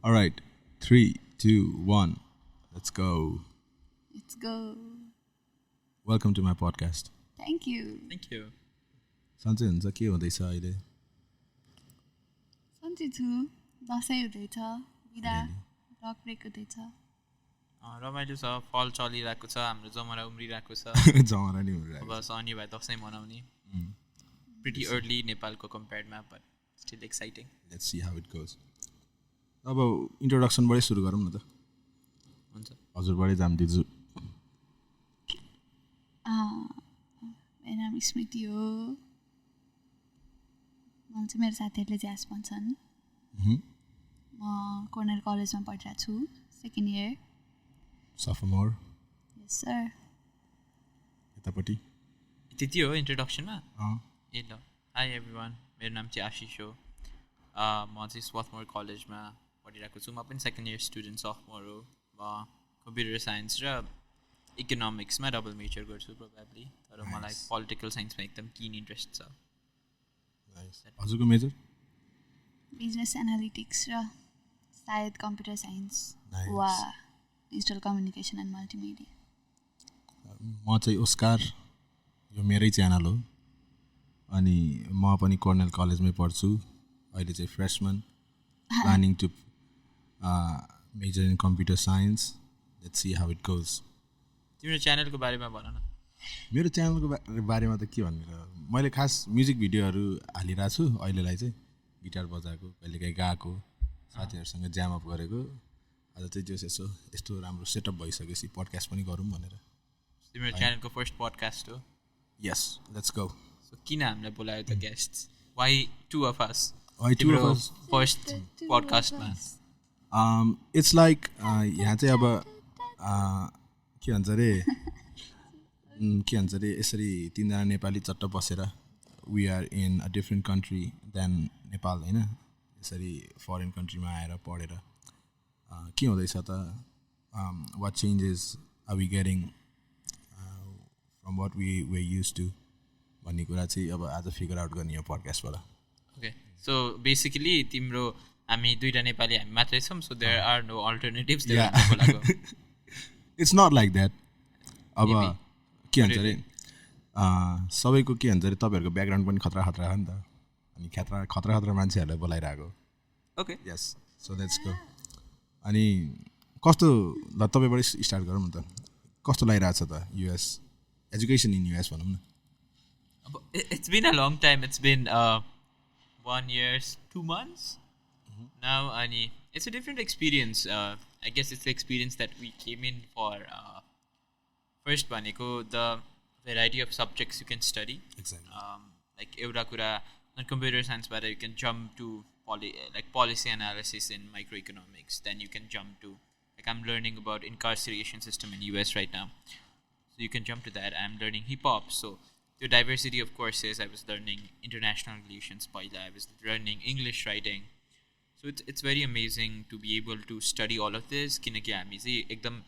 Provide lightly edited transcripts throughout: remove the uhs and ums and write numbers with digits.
All right. 3, 2, 1. Let's go. Let's go. Welcome to my podcast. Thank you. Thank you. सन्चै हुन्छ के हुँदैछ अहिले सन्चै छु दसैँ हुँदैछ बिदा ब्लक ब्रेक हुँदैछ रमाइलो छ फल चलिरहेको छ हाम्रो जमरा उम्रिरहेको छ जमरा नि हुँदैन अब शनि भाइ दसैँ मनाउने प्रिटी अर्ली नेपालको कम्पेयरमा but still exciting let's see how it goes अब इन्ट्रोडक्सनबाटै सुरु गरौँ न त हुन्छ हजुरबाटै जाम दिजु मेरो नाम स्मृति हो मलाई चाहिँ मेरो साथीहरूले ज्यास भन्छन् म कर्नेल कलेजमा पढिरहेको छु सेकेन्ड इयर सफमोर यस सर यतापट्टि त्यति हो इन्ट्रोडक्सनमा ए ल हाई एभ्रिवान मेरो नाम चाहिँ आशिष हो म चाहिँ स्वार्थमोर कलेजमा पढिरहेको छु म पनि सेकेन्ड इयर स्टुडेन्ट सफमोर हो म कम्प्युटर साइन्स र इकोनोमिक्समा डबल मेजर गर्छु प्रोबेबली तर मलाई पोलिटिकल साइन्समा एकदम किन इन्ट्रेस्ट छ हजुरको मेजर बिजनेस एनालिटिक्स र सायद कम्प्युटर साइन्स Nice. वा डिजिटल कम्युनिकेसन एन्ड मल्टिमिडिया म चाहिँ ओस्कार यो मेरै च्यानल हो अनि म पनि कर्नेल कलेजमै पढ्छु अहिले चाहिँ freshman planning to major in computer science let's see how it goes तिम्रो च्यानलको बारेमा भन न मेरो च्यानलको बारेमा त के भन्ने र मैले खास म्युजिक भिडियोहरू हालिरहेको छु अहिलेलाई चाहिँ गिटार बजाएको कहिलेकाहीँ गाएको साथीहरूसँग ज्याम अप गरेको आज चाहिँ त्यो यसो यस्तो राम्रो सेटअप भइसकेपछि पडकास्ट पनि गरौँ भनेर तिम्रो च्यानलको फर्स्ट पडकास्ट हो यस लेट्स गो सो किन हामीलाई बोलायो त guest why two of us Why two of us? First पडकास्टमा इट्स लाइक यहाँ चाहिँ अब के भन्छ अरे यसरी तिनजना नेपाली चट्ट बसेर we are in a different country than Nepal होइन यसरी फरेन कन्ट्रीमा आएर पढेर के हुँदैछ त what changes are we getting from what we use to भन्ने कुरा चाहिँ अब आज फिगर आउट गर्ने यो पडकास्टबाट ओके सो बेसिकली तिम्रो हामी दुईवटा नेपाली हामी मात्रै छौँ so there are no alternatives बोलाएको इट्स नट लाइक द्याट अब के भन्छ अरे सबैको के भन्छ अरे तपाईँहरूको ब्याकग्राउन्ड पनि खतरा खतरा हो नि त अनि खतरा खतरा मान्छेहरूलाई बोलाइरहेको okay yes so let's go अनि कस्तो ल तपाईँबाट स्टार्ट गरौँ न त कस्तो लागिरहेको छ त युएस एजुकेसन इन युएस भनौँ न अब it's been a long time it's been 1 year 2 months now अनि it's a different experience I guess it's the experience that we came in for first भनेको the variety of subjects you can study Exactly. like एउटा कुरा computer science बाट you can jump to policy analysis in microeconomics then you can jump to like I'm learning about incarceration system in US right now so you can jump to that I'm learning hip hop so the diversity of courses I was learning international relations I was learning English writing so it's very amazing to be able to study all of this किनकि हामी चाहिँ एकदम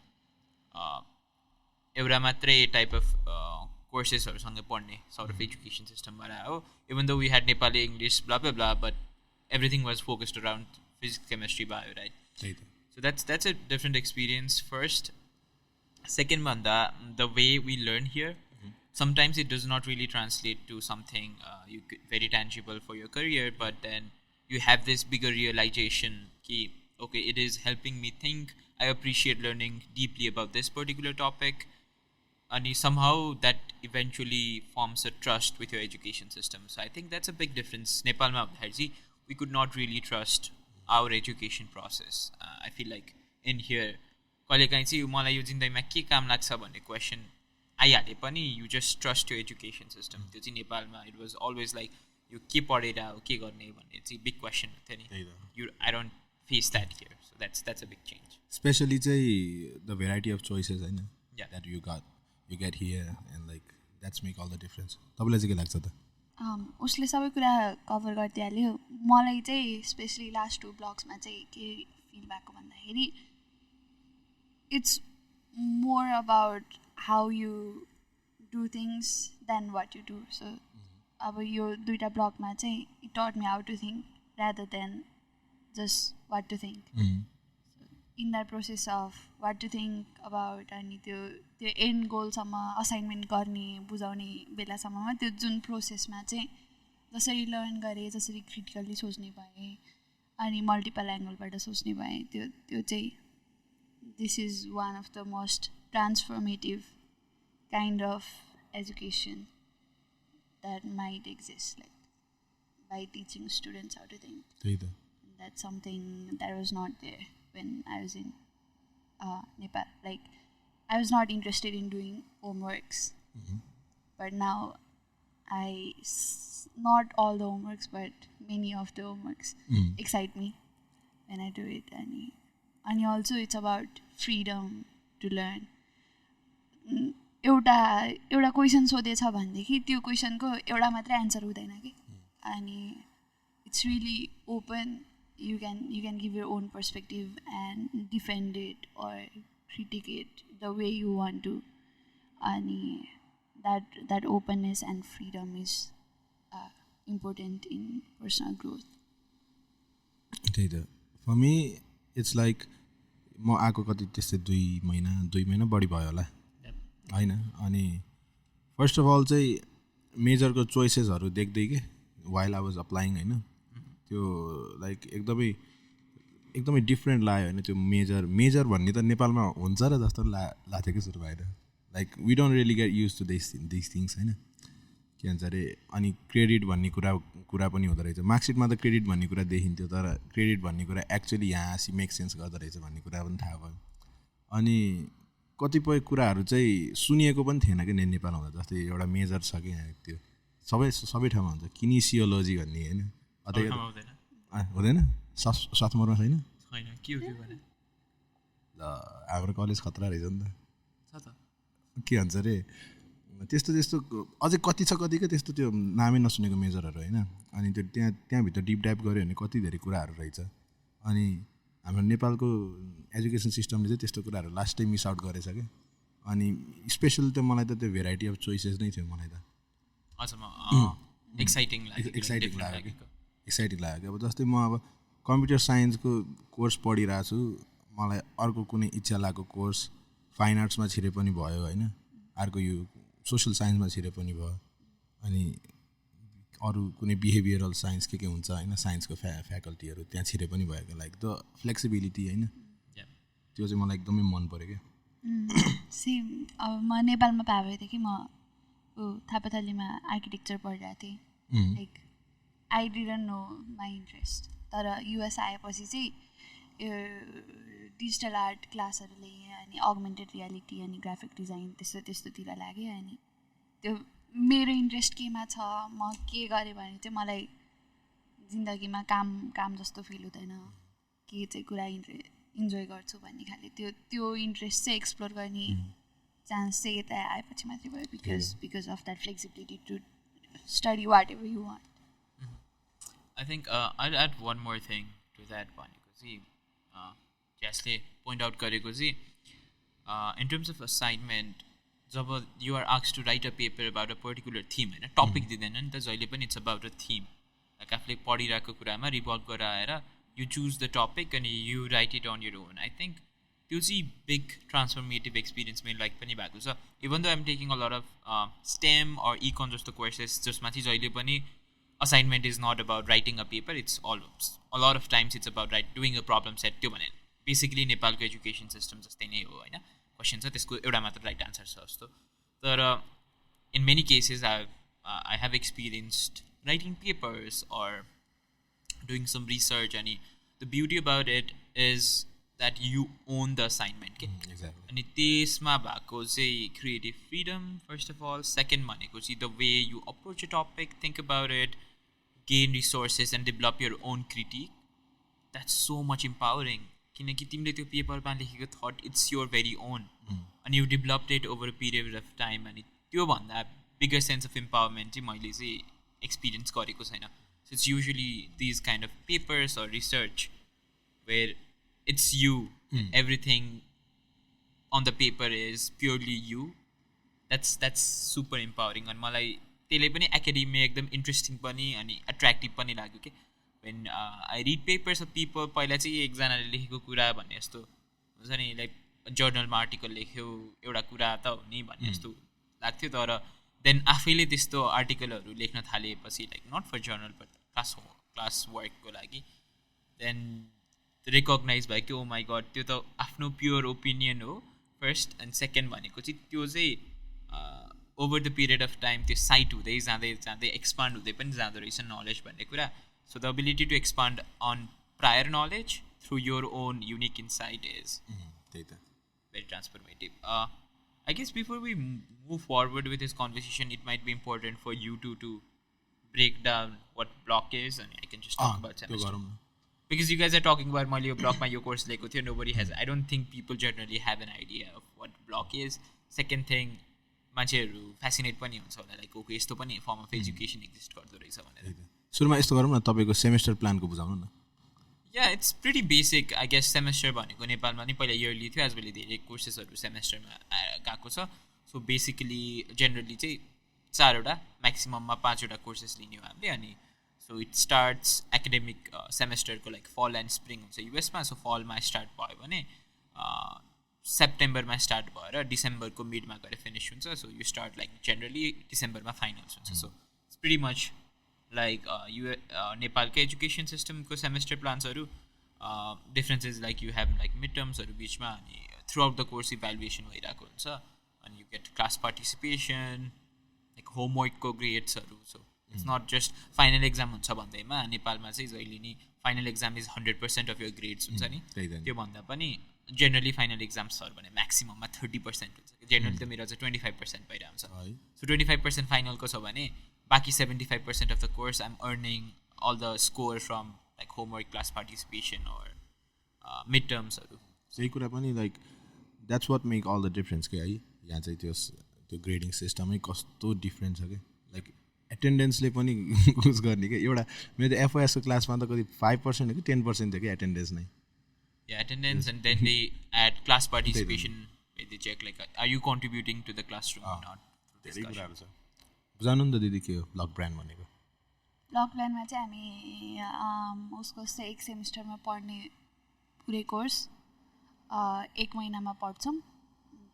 एउटा मात्रै type of कोर्सेसहरूसँग पढ्ने sort of education सिस्टमबाट हो even though we had Nepali English blah blah blah but everything was focused around physics chemistry भयो right so that's a different experience first second भन्दा the way we learn here sometimes it does not really translate to something very tangible for your career but then you have this bigger realization ki okay it is helping me think I appreciate learning deeply about this particular topic and somehow that eventually forms a trust with your education system so I think that's a big difference Nepal ma we could not really trust our education process I feel like in here कहिलेकाहीँ चाहिँ मलाई यो जिन्दगीमा के काम लाग्छ भन्ने question आइहाले पनि यु जस्ट ट्रस्ट यो एजुकेसन सिस्टम त्यो चाहिँ नेपालमा इट वाज अलवेज लाइक यो के पढेर हो के गर्ने भन्ने चाहिँ बिग क्वेसन थियो नि you I don't face that here so that's a big change especially चाहिँ द भेराइटी अफ चोइसेस होइन Yeah. That you get here and like that's make all the difference तपाईँलाई चाहिँ के लाग्छ त उसले सबै कुरा कभर गरिदिइहाल्यो मलाई चाहिँ स्पेसली लास्ट 2 ब्लग्समा चाहिँ के फिल भएको भन्दाखेरि it's more about how you do things than what you do so अब यो 2टा ब्लगमा चाहिँ it taught me how to think rather than just what to think. In that process of what to think about अनि त्यो and गोलसम्म assignment गर्ने बुझाउने बेलासम्ममा त्यो जुन प्रोसेसमा चाहिँ जसरी लर्न गरेँ जसरी क्रिटिकल्ली सोच्ने भएँ अनि मल्टिपल एङ्गलबाट सोच्ने भएँ त्यो चाहिँ this is one of the most transformative kind of education that might exist like by teaching students how to think that's something that was not there when I was in Nepal. Like, I was not interested in doing homeworks. But now, not all the homeworks, but many of the homeworks excite me when I do it. And also, it's about freedom to learn. एउटा question सोधेछ भनेदेखि त्यो क्वेसनको एउटा मात्रै answer हुँदैन कि अनि it's really open. You can give your own perspective and defend it or critique it the way you want to. And that openness and freedom is important in personal growth. Okay, for me, it's like म आएको कति त्यस्तै 2 महिना बढी भयो होला होइन. अनि फर्स्ट अफ अल चाहिँ मेजरको चोइसेसहरू देख्दै के वाइल आई वाज अप्लाइङ होइन त्यो लाइक एकदमै डिफ्रेन्ट लाग्यो होइन. त्यो मेजर भन्ने त नेपालमा हुन्छ र जस्तो लाग्थ्यो कि सुरु भएर. Like we don't really get use to this things होइन. के भन्छ अरे अनि क्रेडिट भन्ने कुरा पनि हुँदो रहेछ. मार्कसिटमा त क्रेडिट भन्ने कुरा देखिन्थ्यो तर क्रेडिट भन्ने कुरा एक्चुअली यहाँ मेक सेन्स गर्दो रहेछ भन्ने कुरा पनि थाहा भयो. अनि कतिपय कुराहरू चाहिँ सुनिएको पनि थिएन कि नेपालमा हुँदा. जस्तै एउटा मेजर छ कि यहाँ त्यो सबै ठाउँमा हुन्छ किनिसियोलोजी भन्ने होइन. हुँदैन स्वार्थमोरमा छैन ल हाम्रो कलेज खतरा रहेछ नि त. के भन्छ अरे त्यस्तो अझै कति छ कतिको त्यस्तो त्यो नामै नसुनेको मेजरहरू होइन. अनि त्यो त्यहाँभित्र डिप डाइभ गऱ्यो भने कति धेरै कुराहरू रहेछ. अनि हाम्रो नेपालको एजुकेसन सिस्टमले चाहिँ त्यस्तो कुराहरू लास्टै मिस आउट गरेछ क्या. अनि स्पेसली त मलाई त त्यो भेराइटी अफ चोइसेस नै थियो मलाई त. एक्साइटिङ लाग्यो. अब जस्तै म अब कम्प्युटर साइन्सको कोर्स पढिरहेको छु. मलाई अर्को कुनै इच्छा लागेको कोर्स फाइन आर्ट्समा छिरे पनि भयो होइन. अर्को यो सोसल साइन्समा छिरे पनि भयो. अनि अरू कुनै बिहेभियरल साइन्स के हुन्छ होइन साइन्सको फ्याकल्टीहरू त्यहाँ छिरे पनि भएको. लाइक द फ्लेक्सिबिलिटी होइन त्यो चाहिँ मलाई एकदमै मन पऱ्यो क्या. सेम अब म नेपालमा पाए भए थिएँ कि म थापाथलीमा आर्किटेक्चर पढिरहेको थिएँ. Like I didn't know my interest. तर युएस आएपछि चाहिँ डिजिटल आर्ट क्लासहरू लिएँ अनि अगमेन्टेड रियालिटी अनि ग्राफिक डिजाइन त्यस्तोतिर लाग्यो. अनि त्यो मेरो इन्ट्रेस्ट केमा छ म के गरेँ भने चाहिँ मलाई जिन्दगीमा काम जस्तो फिल हुँदैन. के चाहिँ कुरा इन्जोय गर्छु भन्ने खाले त्यो इन्ट्रेस्ट चाहिँ एक्सप्लोर गर्ने चान्स चाहिँ यता आएपछि मात्रै भयो. Because of that flexibility to study whatever you want. I think I'll add one more thing to that भनेको चाहिँ जसले पोइन्ट आउट गरेको चाहिँ in terms of assignment जब you are asked to write a paper about a particular theme होइन topic दिँदैन नि त जहिले पनि. it's about a theme. Like आफूले पढिरहेको कुरामा रिभल्भ गराएर you choose the topic and you write it on your own. I think त्यो चाहिँ big transformative experience मेरो लाइक पनि भएको छ. even though I'm taking a lot of STEM or econ जस्तो courses जसमा चाहिँ जहिले पनि assignment is not about writing a paper. It's a lot of times it's about doing a problem set. त्यो भने basically नेपालको एजुकेसन सिस्टम जस्तै नै हो होइन. क्वेसन छ त्यसको एउटा मात्र राइट आन्सर छ जस्तो. तर in many cases I have experienced writing papers or doing some research. And the beauty about it is that you own the assignment. Exactly. अनि त्यसमा भएको चाहिँ creative freedom first of all. Second भनेको चाहिँ the way you approach a topic, think about it, gain resources and develop your own critique. That's so much empowering. किनकि तिमीले त्यो पेपरमा लेखेको thought it's your very own अनि you developed it over a period of time. अनि त्योभन्दा बिगर sense of empowerment चाहिँ मैले चाहिँ एक्सपिरियन्स गरेको छैन. So it's usually these kind of papers or research where it's you everything on the paper is purely you. That's super empowering. अनि मलाई त्यसले पनि एकाडेमीमा एकदम इन्ट्रेस्टिङ पनि अनि एट्र्याक्टिभ पनि लाग्यो कि when I read papers of people पहिला चाहिँ एकजनाले लेखेको कुरा भन्ने जस्तो हुन्छ नि लाइक जर्नलमा आर्टिकल लेख्यो एउटा कुरा त हो नि भन्ने जस्तो लाग्थ्यो तर देन आफैले त्यस्तो आर्टिकलहरू लेख्न थालेपछि like not for journal but class वर्कको लागि देन रिकगनाइज भयो कि ओ माई गड त्यो त आफ्नो प्योर ओपिनियन हो फर्स्ट एन्ड सेकेन्ड भनेको चाहिँ त्यो चाहिँ over the period of time त्यो साइट हुँदै जाँदै जाँदै एक्सपान्ड हुँदै पनि जाँदो रहेछ नलेज भन्ने कुरा so the ability to expand on prior knowledge through your own unique insight is त्यही त very transformative. I guess before we move forward with this conversation, it might be important for you to break down what block is, and I can just talk about semester. Because you guys are talking about my block, my course, like nobody has. I don't think people generally have an idea of what block is. Second thing, मान्छेहरू fascinate पनि हुन्छ होला like okay यस्तो पनि form of education exist गर्दो रहेछ भनेर. सुरुमा यस्तो गरौँ न तपाईको सेमेस्टर प्लानको बुझाउनु न. Yeah, it's pretty basic. I guess semester भनेको नेपालमा नि पहिला इयरली थियो आजभोलि धेरै कोर्सेसहरू सेमेस्टरमा गएको छ सो बेसिकली जेनरली चाहिँ 4वटा म्याक्सिमममा 5वटा कोर्सेस लिने हो हामीले अनि सो इट स्टार्ट्स एकाडेमिक सेमेस्टरको लाइक फल एन्ड स्प्रिङ हुन्छ युएसमा सो फलमा स्टार्ट भयो भने सेप्टेम्बरमा स्टार्ट भएर डिसेम्बरको मिडमा गएर फिनिस हुन्छ so you start like generally डिसेम्बरमा फाइनल्स हुन्छ so it's pretty much like नेपालको एजुकेसन सिस्टमको सेमेस्टर प्लान्सहरू differences like you have like mid टर्म्सहरू बिचमा अनि throughout the course evaluation भइरहेको हुन्छ अनि you get class participation like होमवर्कको ग्रेड्सहरू so it's not just final exam हुन्छ भन्दैमा नेपालमा चाहिँ जहिले नि final exam is 100% of your grades हुन्छ नि त्यो भन्दा पनि जेनरली फाइनल एक्जाम्सहरू भने म्याक्सिमममा 30% हुन्छ जेनरली त मेरो चाहिँ 25% भइरहेको हुन्छ सो 25% फाइनलको छ भने बाकी 75% of the course I'm earning all the score from like homework class participation or midterms सही कुरा पनि like that's what make all the difference के है यहाँ चाहिँ त्यो ग्रेडिङ सिस्टमै कस्तो डिफरेन्ट छ के लाइक एटेन्डेन्सले पनि युज गर्ने के एउटा मेरो त एफओएसको क्लासमा त कति 5% हो कि 10% थियो कि एटेन्डेन्स नै attendance and then they add class participation they check like are you contributing to the classroom or not धेरै कुराहरू छ बुझाउनु नि त दिदी के हो ब्लक प्लान भनेको ब्लक प्लानमा चाहिँ हामी उसको चाहिँ एक सेमिस्टरमा पढ्ने पुरै कोर्स 1 महिनामा पढ्छौँ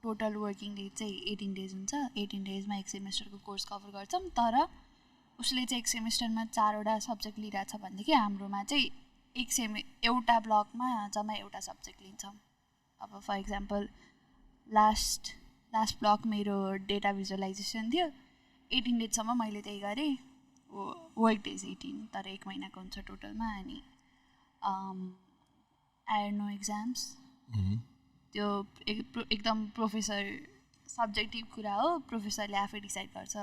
टोटल वर्किङ डे चाहिँ 18 डेज हुन्छ 18 डेजमा एक सेमिस्टरको कोर्स कभर गर्छौँ तर उसले चाहिँ एक सेमिस्टरमा 4वटा सब्जेक्ट लिइरहेछ भनेदेखि हाम्रोमा चाहिँ एउटा ब्लकमा जम्मा एउटा सब्जेक्ट लिन्छौँ अब फर इक्जाम्पल लास्ट ब्लक मेरो डेटा भिजुअलाइजेसन थियो 18 डेजसम्म मैले त्यही गरेँ वर्क डेज 18 तर 1 महिनाको हुन्छ टोटलमा अनि आयर नो एक्जाम्स त्यो एकदम प्रोफेसर सब्जेक्टिभ कुरा हो प्रोफेसरले आफै डिसाइड गर्छ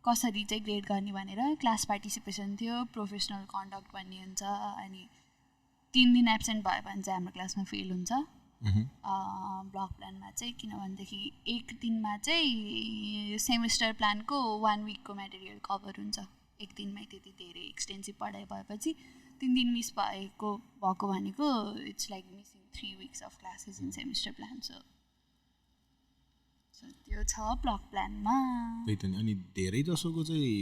कसरी चाहिँ ग्रेड गर्ने भनेर क्लास पार्टिसिपेसन थियो प्रोफेसनल कन्डक्ट भन्ने हुन्छ अनि 3 दिन एब्सेन्ट भयो भने चाहिँ हाम्रो क्लासमा फेल हुन्छ ब्लक प्लानमा चाहिँ किनभनेदेखि एक दिनमा चाहिँ सेमिस्टर प्लानको 1 विकको मेटेरियल कभर हुन्छ एक दिनमै त्यति धेरै एक्सटेन्सिभ पढाइ भएपछि 3 दिन मिस भएको भनेको it's like missing 3 weeks of classes in semester plan so त्यो छ ब्लक प्लानमा त्यही त नि अनि धेरै जसोको चाहिँ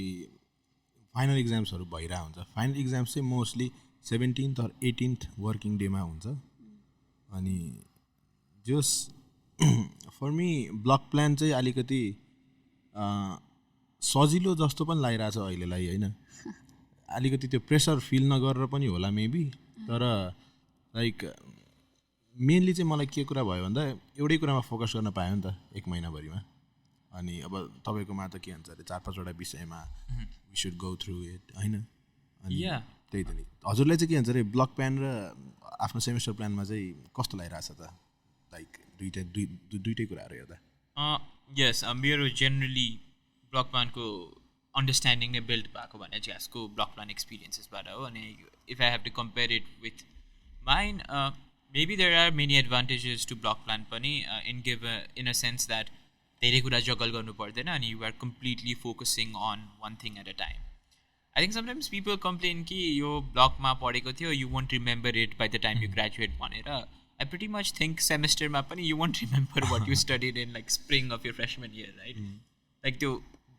फाइनल एक्जाम्सहरू भइरहेको हुन्छ फाइनल एक्जाम्स चाहिँ mostly 17th or 18th working डेमा हुन्छ अनि जस फर मी ब्लक प्लान चाहिँ अलिकति सजिलो जस्तो पनि लागिरहेछ अहिलेलाई होइन अलिकति त्यो प्रेसर फिल नगरेर पनि होला मेबी तर लाइक मेनली चाहिँ मलाई के कुरा भयो भन्दा एउटै कुरामा फोकस गर्न पायो नि त 1 महिनाभरिमा अनि अब तपाईँकोमा त के भन्छ अरे 4-5वटा विषयमा we should go through it होइन अनि त्यही त नि हजुरलाई चाहिँ के भन्छ अरे ब्लक प्लान र आफ्नो सेमिस्टर प्लानमा चाहिँ कस्तो लागिरहेछ त लाइक दुईटै कुराहरू हेर्दा यस मेरो जेनरली ब्लक प्लानको अन्डरस्ट्यान्डिङ नै बिल्ड भएको भने चाहिँ यसको ब्लक प्लान एक्सपिरियन्सेसबाट हो अनि if I have to compare it with mine maybe there are many advantages to block plan pani in a sense that धेरै कुरा जगल गर्नु पर्दैन अनि you are completely focusing on one thing at a time. I think sometimes people complain कि यो ब्लकमा पढेको थियो you won't remember it by the time you graduate भनेर I pretty much think semesterमा पनि you won't remember what you studied in like spring of your freshman year, right? Like त्यो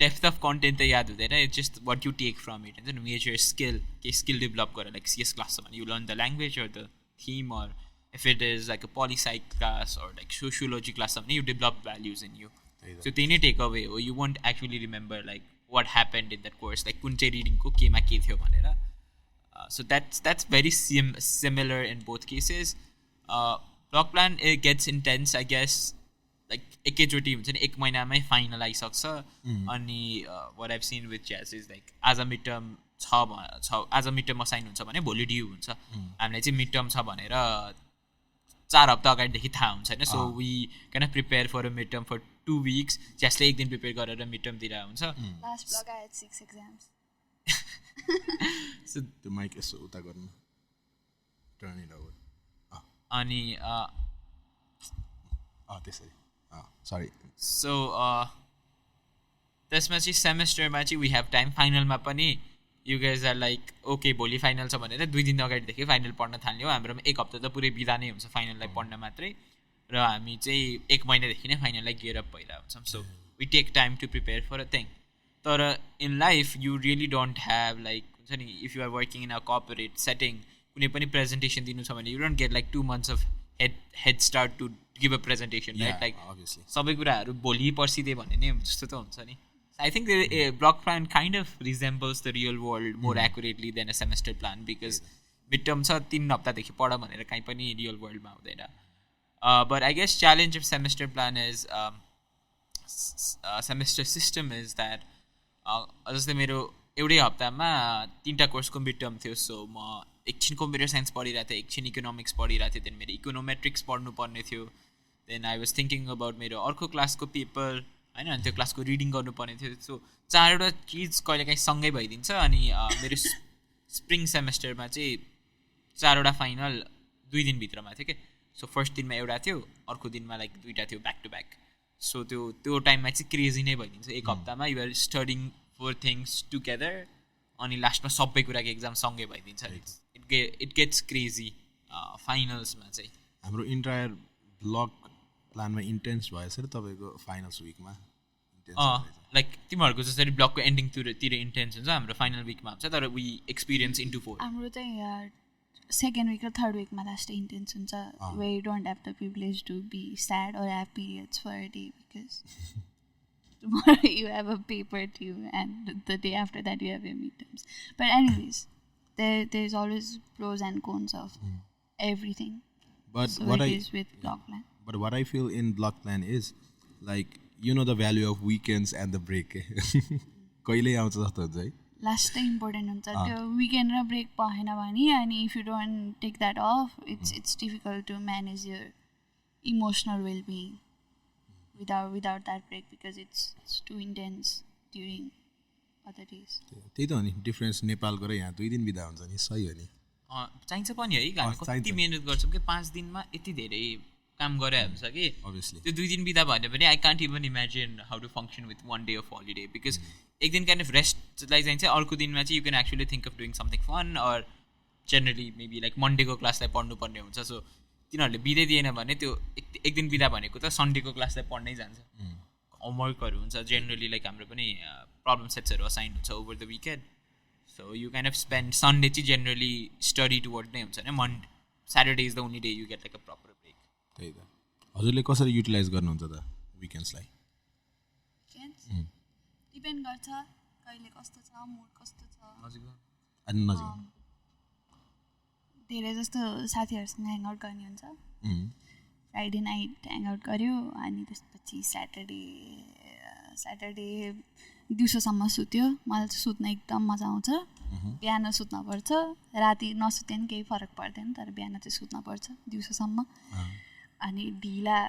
depth of content त याद हुँदैन it's just what you take from it हुन्छ नि major skill केही skill develop गरेर like CS class छ भने you learn the language or the theme or if it is like a poli-sci class or like sociology class something you develop values in you so they need take away or you won't actually remember like what happened in that course like kun chai reading ko ke ma ke thyo bhanera so that's very similar in both cases block plan it gets intense I guess like ekachoti huncha ni ek mahina mai final aisakcha ani what I've seen with jazz is like as a midterm as a midterm assign huncha bhane भोलि due huncha हामीले चाहिँ midterm छ भनेर 4 हप्ता अगाडिदेखि थाहा हुन्छ होइन so we can prepare for a mid term for 2 weeks जसले एक दिन प्रिपेयर गरेर मिड टर्म दिएर हुन्छ last block I had 6 exams so त्यो माइक यसो उता गर्नु टर्न इट ओभर अनि त्यसरी सरी सो त्यसमा चाहिँ सेमेस्टरमा चाहिँ वी हेभ टाइम फाइनलमा पनि you guys are like okay भोलि फाइनल छ भनेर 2 दिन अगाडिदेखि फाइनल पढ्न थाल्यो हाम्रोमा 1 हप्ता त पुरै बिदा नै हुन्छ फाइनललाई पढ्न मात्रै र हामी चाहिँ 1 महिनादेखि नै फाइनललाई गियर अप भइरहेको हुन्छौँ so we take time to prepare for a thing तर in life you really don't have like हुन्छ नि if you are working in a corporate setting कुनै पनि प्रेजेन्टेसन दिनु छ भने you don't get like 2 months of head start to give a presentation right like सबै कुराहरू भोलि पर्सिदिए भन्ने नै जस्तो त हुन्छ नि I think the block plan kind of resembles the real world more accurately than a semester plan because midterm छ 3 हप्तादेखि पढ भनेर कहीँ पनि real world मा हुँदैन but I guess challenge of semester plan is semester system is that जस्तै मेरो एउटै हप्तामा 3टा कोर्सको midterm थियो सो म एकछिन कम्प्युटर साइन्स पढिरहेको थिएँ एकछिन इकोनोमिक्स पढिरहेको थिएँ देन मेरो इकोनोमेट्रिक्स पढ्नुपर्ने थियो then I was thinking about मेरो अर्को क्लासको पेपर होइन अनि त्यो क्लासको रिडिङ गर्नुपर्ने थियो सो 4वटा चिज कहिलेकाहीँ सँगै भइदिन्छ अनि मेरो स्प्रिङ सेमेस्टरमा चाहिँ 4वटा फाइनल 2 दिनभित्रमा थियो कि सो फर्स्ट दिनमा एउटा थियो अर्को दिनमा लाइक 2टा थियो ब्याक टु ब्याक सो त्यो टाइममा चाहिँ क्रेजी नै भइदिन्छ 1 हप्तामा you are studying four things together अनि लास्टमा सबै कुराको एक्जाम सँगै भइदिन्छ इट गेट्स क्रेजी फाइनल्समा चाहिँ हाम्रो इन्टायर ब्लक प्लानमा इन्टेन्स भएछ र तपाईँको फाइनल्स विकमा लाइक तिमीहरूको जसरी ब्लकको एन्डिङतिर इन्टेन्स हुन्छ हाम्रो फाइनल विकमा हुन्छ तर वी एक्सपिरियन्स इन्टु 4 हाम्रो चाहिँ सेकेन्ड विक र थर्ड विकमा लास्ट इन्टेन्स हुन्छ way you don't have the privilege to be sad or have periods for a day because tomorrow you have a paper due and the day after that you have your midterms but anyways there's always pros and cons of everything but so what it is with block plan. But what I feel in block plan is like you know the value of weekends and the break. कहिले आउँछ जस्तो हुन्छ है last चाहिँ important हुन्छ त्यो weekend र brake पाएन भने अनि if you don't take that off it's difficult to manage your emotional wellbeing without that break because it's too intense during other days. त्यही त हो नि डिफरेन्स नेपालको र यहाँ 2 दिन बिदा हुन्छ नि सही हो नि चाहिन्छ पनि है हामी कति मिहिनेत गर्छौँ कि 5 दिनमा यति धेरै काम गरे हुन्छ कि त्यो 2 दिन बिदा भन्यो भने I can't even imagine how to function with 1 day of holiday because एक दिन काइन्ड अफ रेस्टलाई चाहिन्छ अर्को दिनमा चाहिँ you can actually think of doing something fun or generally maybe like मन्डेको क्लासलाई पढ्नुपर्ने हुन्छ सो तिनीहरूले बिदै दिएन भने त्यो एक दिन बिदा भनेको त सन्डेको क्लासलाई पढ्नै जान्छ होमवर्कहरू हुन्छ जेनरली लाइक हाम्रो पनि प्रब्लम सेट्सहरू असाइन हुन्छ over the weekend so you can of spend Sunday चाहिँ जेनरली स्टडी टुवर्ड नै हुन्छ होइन Saturday is the only day you get like a proper break त्यही त हजुरले कसरी युटिलाइज गर्नुहुन्छ त विकेन्ड्सलाई डिपेन्ड गर्छ कहिले कस्तो छ मुड कस्तो छ नजिक धेरै जस्तो साथीहरूसँग ह्याङआउट गर्ने हुन्छ फ्राइडे नाइट ह्याङआउट गऱ्यो अनि त्यसपछि स्याटरडे दिउँसोसम्म सुत्यो मलाई चाहिँ सुत्न एकदम मजा आउँछ बिहान सुत्नुपर्छ राति नसुत्यो भने केही फरक पर्दैन तर बिहान चाहिँ सुत्नुपर्छ दिउँसोसम्म अनि ढिला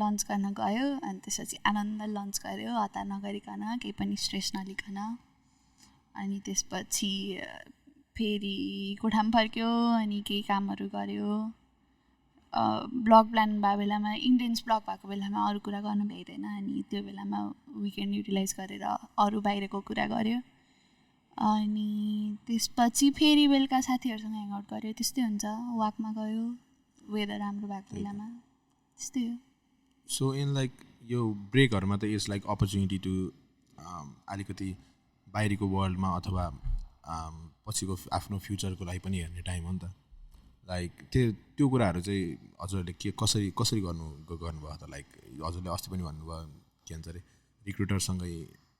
लन्च गर्न गयो अनि त्यसपछि आनन्द लन्च गऱ्यो हतार नगरिकन केही पनि स्ट्रेस नलिकन अनि त्यसपछि फेरि कोठामा फर्क्यो अनि केही कामहरू गऱ्यो ब्लक प्लान भएको बेलामा इन्टेन्स ब्लक भएको बेलामा अरू कुरा गर्नु भ्याइँदैन अनि त्यो बेलामा विकेन्ड युटिलाइज गरेर अरू बाहिरको कुरा गऱ्यो अनि त्यसपछि फेरि बेलुका साथीहरूसँग ह्याङआउट गऱ्यो त्यस्तै हुन्छ वाकमा गयो वेदर राम्रो भएको बेलामा त्यस्तै हो सो इन लाइक यो ब्रेकहरूमा त इट्स लाइक अपर्च्युनिटी टु अलिकति बाहिरीको वर्ल्डमा अथवा पछिको आफ्नो फ्युचरको लागि पनि हेर्ने टाइम हो नि त लाइक त्यो कुराहरू चाहिँ हजुरहरूले कसरी गर्नुभयो त लाइक हजुरले अस्ति पनि भन्नुभयो के भन्छ अरे रिक्रुटरसँगै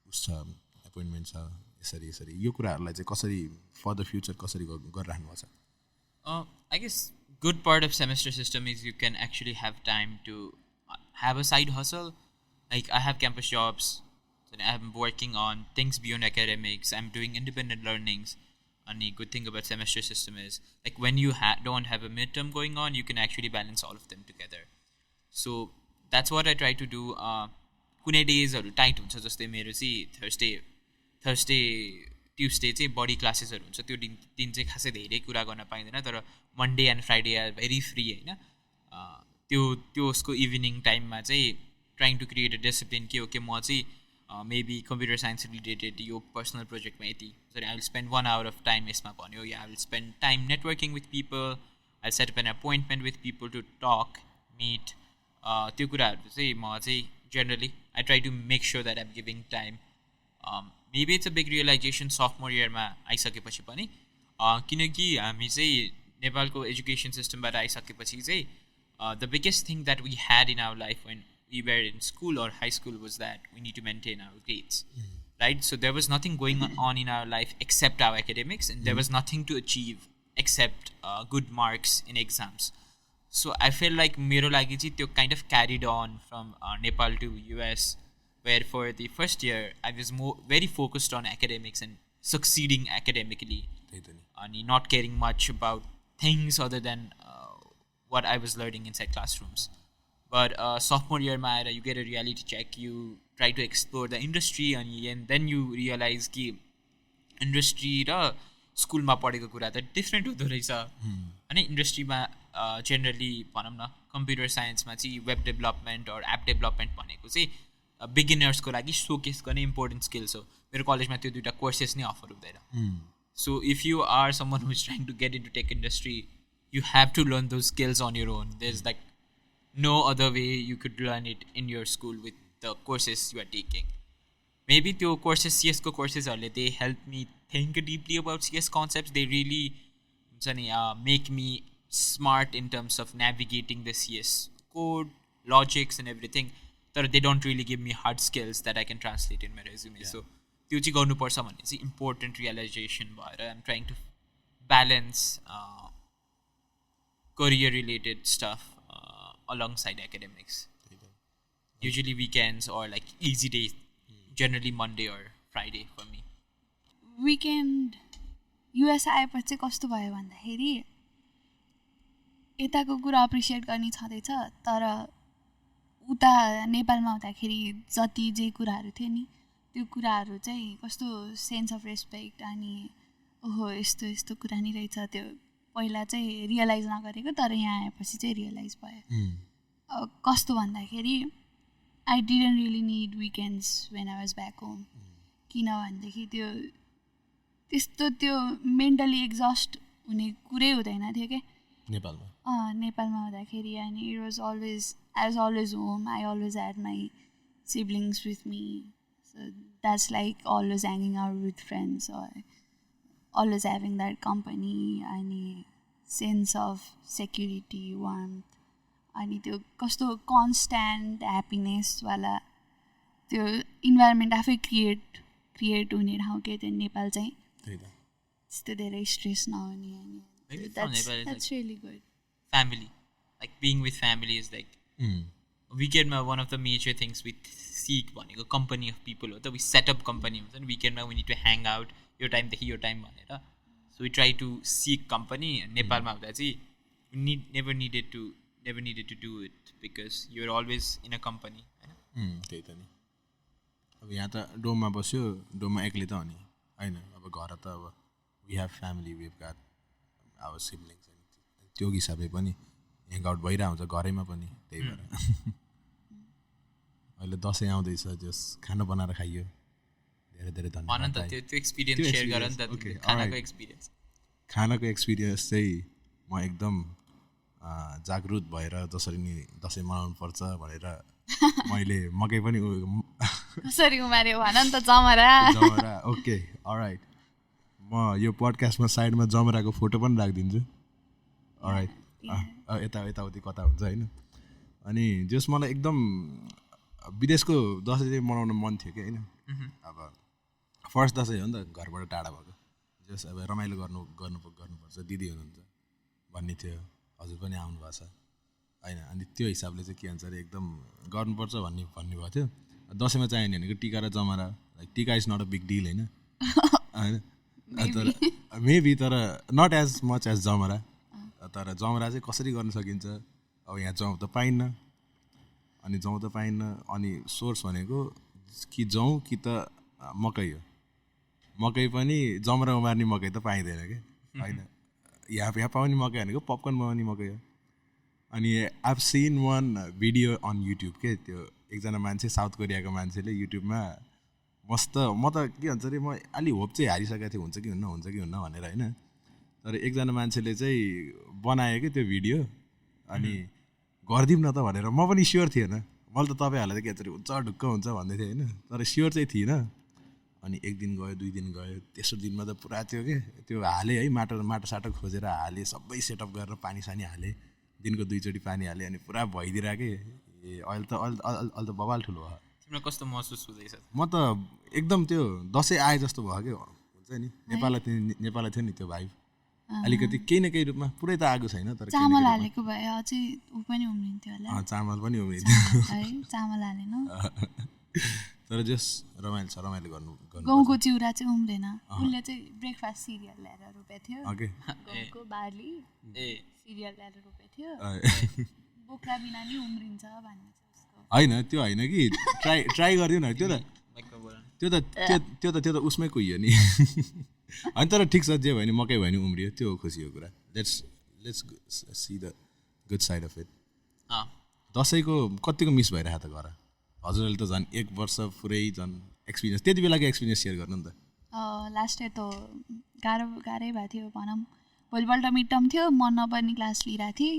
उस छ एपोइन्टमेन्ट छ यसरी यो कुराहरूलाई चाहिँ कसरी फर द फ्युचर कसरी गरिराख्नु भएको छ I guess good part of semester system is you can actually have time to have a side hustle. Like I have campus jobs, so I'm working on things beyond academics. I'm doing independent learnings. And the good thing about semester system is like when you don't have a midterm going on, you can actually balance all of them together. So that's what I try to do. Kune days are tight huncha jastै मेरो चाहिँ Thursday Tuesday चाहिँ body क्लासेसहरू हुन्छ त्यो दिन चाहिँ खासै धेरै कुरा गर्न पाइँदैन तर Monday and Friday are very free होइन त्यो उसको इभिनिङ टाइममा चाहिँ trying to create a discipline के हो कि म चाहिँ मेबी कम्प्युटर साइन्स रिलेटेड यो पर्सनल प्रोजेक्टमा यति sorry I will spend 1 hour of time यसमा भन्यो या I will spend time networking with people I set up an appointment with people to talk meet त्यो कुराहरू चाहिँ म चाहिँ generally I try to make sure that I'm giving time maybe it's a big realisation sophomore इयरमा आइसकेपछि पनि किनकि हामी चाहिँ नेपालको एजुकेसन सिस्टमबाट आइसकेपछि चाहिँ the biggest thing that we had in our life when we were in school or high school was that we need to maintain our grades right? So there was nothing going on in our life except our academics, and there was nothing to achieve except good marks in exams. So I feel like Mero lagi chi tyo kind of carried on from Nepal to US, where for the first year I was very focused on academics and succeeding academically, and not caring much about things other than what I was learning inside classrooms. But sophomore year ma you get a reality check, you try to explore the industry and then you realize कि industry र स्कुलमा पढेको कुरा त different हुँदो रहेछ अनि इन्डस्ट्रीमा जेनरली भनौँ न कम्प्युटर साइन्समा चाहिँ web development or app development भनेको चाहिँ बिगिनर्सको लागि सोकेस गर्ने इम्पोर्टेन्ट स्किल्स हो मेरो कलेजमा त्यो दुइटा कोर्सेस नै अफर हुँदैन so if you are someone who is trying to get into tech industry you have to learn those skills on your own there is like no other way you could learn it in your school with the courses you are taking. Maybe the courses, CS courses, they help me think deeply about CS concepts. They really make me smart in terms of navigating the CS code, logics and everything. But they don't really give me hard skills that I can translate in my resume. Yeah. So, it's an important realization. I'm trying to balance career-related stuff alongside academics. Usually weekends or like easy days, generally Monday or Friday for me. Weekend US आएपछि कस्तो भयो भन्दाखेरि यताको कुरा appreciate गर्ने छँदैछ तर उता नेपालमा हुँदाखेरि जति जे कुराहरू थियो नि त्यो कुराहरू चाहिँ कस्तो सेन्स अफ रेस्पेक्ट अनि ओहो यस्तो यस्तो कुरा नि रहेछ त्यो पहिला चाहिँ रियलाइज नगरेको तर यहाँ आएपछि चाहिँ रियलाइज भयो कस्तो भन्दाखेरि I didn't really need weekends when I was back home किनभनेदेखि त्यो त्यस्तो त्यो मेन्टली एक्जस्ट हुने कुरै हुँदैन थियो क्या नेपालमा हुँदाखेरि अनि it was always I was always home I always had my siblings with me so that's like always hanging out with friends always having that company and sense of security, warmth and त्यो कस्तो constant happiness वाला त्यो environment आफै create हुने ठाउँ के त्यो नेपाल चाहिँ त्यस्तो धेरै स्ट्रेस नहुने अनि that's really good. Family, like being with family is like weekend one of the major things we seek भनेको company of people हो त we set up company हुन्छ नि weekend we need to hang out your time देखि your time भनेर so we try to seek company नेपालमा हुँदा चाहिँ never needed to do it because you're always in a company त्यही त नि अब यहाँ त डोममा बस्यो डोममा एक्लै त हो नि हैन अब घर त अब we have family we have got our siblings त्यो हिसाबले पनि ह्याङ आउट भइरहेको हुन्छ घरैमा पनि त्यही भएर अहिले दसैँ आउँदैछ जस खाना बनाएर खाइयो धेरै धन्यवाद त्यो एक्सपिरियन्स शेयर गर नि त खानाको एक्सपिरियन्स चाहिँ म एकदम जागरुक भएर जसरी नि दसैँ मनाउनु पर्छ भनेर मैले मकै पनि कसरी उमार्यो भन नि त जमरा जमरा ओके अलराइट म यो पडकास्टमा साइडमा जमराको फोटो पनि राखिदिन्छु अलराइट यताउति कता हुन्छ होइन अनि जस मलाई एकदम विदेशको दसैँ चाहिँ मनाउन मन थियो कि होइन अब फर्स्ट दसैँ हो नि त घरबाट टाढा भएको जस अब रमाइलो गर्नुपर्छ दिदी हुनुहुन्छ भन्ने थियो हजुर पनि आउनु भएको छ होइन अनि त्यो हिसाबले चाहिँ के भन्छ अरे एकदम गर्नुपर्छ भन्नुभएको थियो दसैँमा चाहिने भनेको टिका र jamara like tika is not a big deal होइन होइन तर मेबी तर नट एज मच एज जमरा तर जमरा चाहिँ कसरी गर्न सकिन्छ अब यहाँ जौँ त पाइन्न अनि जौँ त पाइन्न अनि सोर्स भनेको कि जौँ कि त मकै हो मकै पनि जमरा उमार्ने मकै त पाइँदैन कि होइन यहाँ पाउने मकै भनेको पपकर्न बनाउने मकै हो अनि I've seen one video on YouTube के त्यो एकजना मान्छे साउथ कोरियाको मान्छेले युट्युबमा मस्त म त के भन्छ अरे म अलि होप चाहिँ हारिसकेको थिएँ हुन्छ कि हुन्न भनेर होइन तर एकजना मान्छेले चाहिँ बनायो कि त्यो भिडियो अनि गरिदिउँ न त भनेर म पनि स्योर थिएन मैले त तपाईँहरूलाई त के भन्छ हुन्छ ढुक्क हुन्छ भन्दै थिएँ होइन तर स्योर चाहिँ थिइनँ अनि एक दिन गयो 2 दिन गयो तेस्रो दिनमा त पुरा थियो कि त्यो हालेँ है माटो खोजेर हालेँ सबै सेटअप गरेर पानी सानी हालेँ दिनको 2 चोटि पानी हालेँ अनि पुरा भइदिरहेको कि ए अहिले त बबाल ठुलो भयो तिमीलाई कस्तो महसुस हुँदैछ म त एकदम त्यो दसैँ आए जस्तो भयो कि हुन्छ नि नेपाललाई थियो नि त्यो भाइब अलिकति केही न केही रूपमा पुरै त आएको छैन तर चामल हालेको भए अझै ऊ पनि उम्रिन्थ्यो होला चामल पनि उम्रिन्थ्यो है चामल हालेन तर जस रमाइलो गर्नु गहुँको चिउरा चाहिँ उम्रेन उसले चाहिँ ब्रेकफास्ट सिरियल ल्याएर रोपेको थियो ओके गहुँको बार्ली सिरियल ल्याएर रोपेको थियो बोक्रा बिना नि उम्रिन्छ भन्ने होइन त्यो होइन कि ट्राई गरिदिउँ न त्यो त उसमै कुहियो नि होइन तर ठिक छ जे भयो नि मकै भयो नि उम्रियो त्यो खुसीको कुरा let's see the good side of it दसैँको कतिको मिस भइरहेको त घर हजुरहरूले त झन् 1 वर्ष पुरै झन् एक्सपिरियन्स त्यति बेलाको एक्सपिरियन्स सेयर गर्नु नि त लास्ट इयर त गाह्रै भएको थियो भनौँ भोलिपल्ट मिड टर्म थियो म नपर्ने क्लास लिइरहेको थिएँ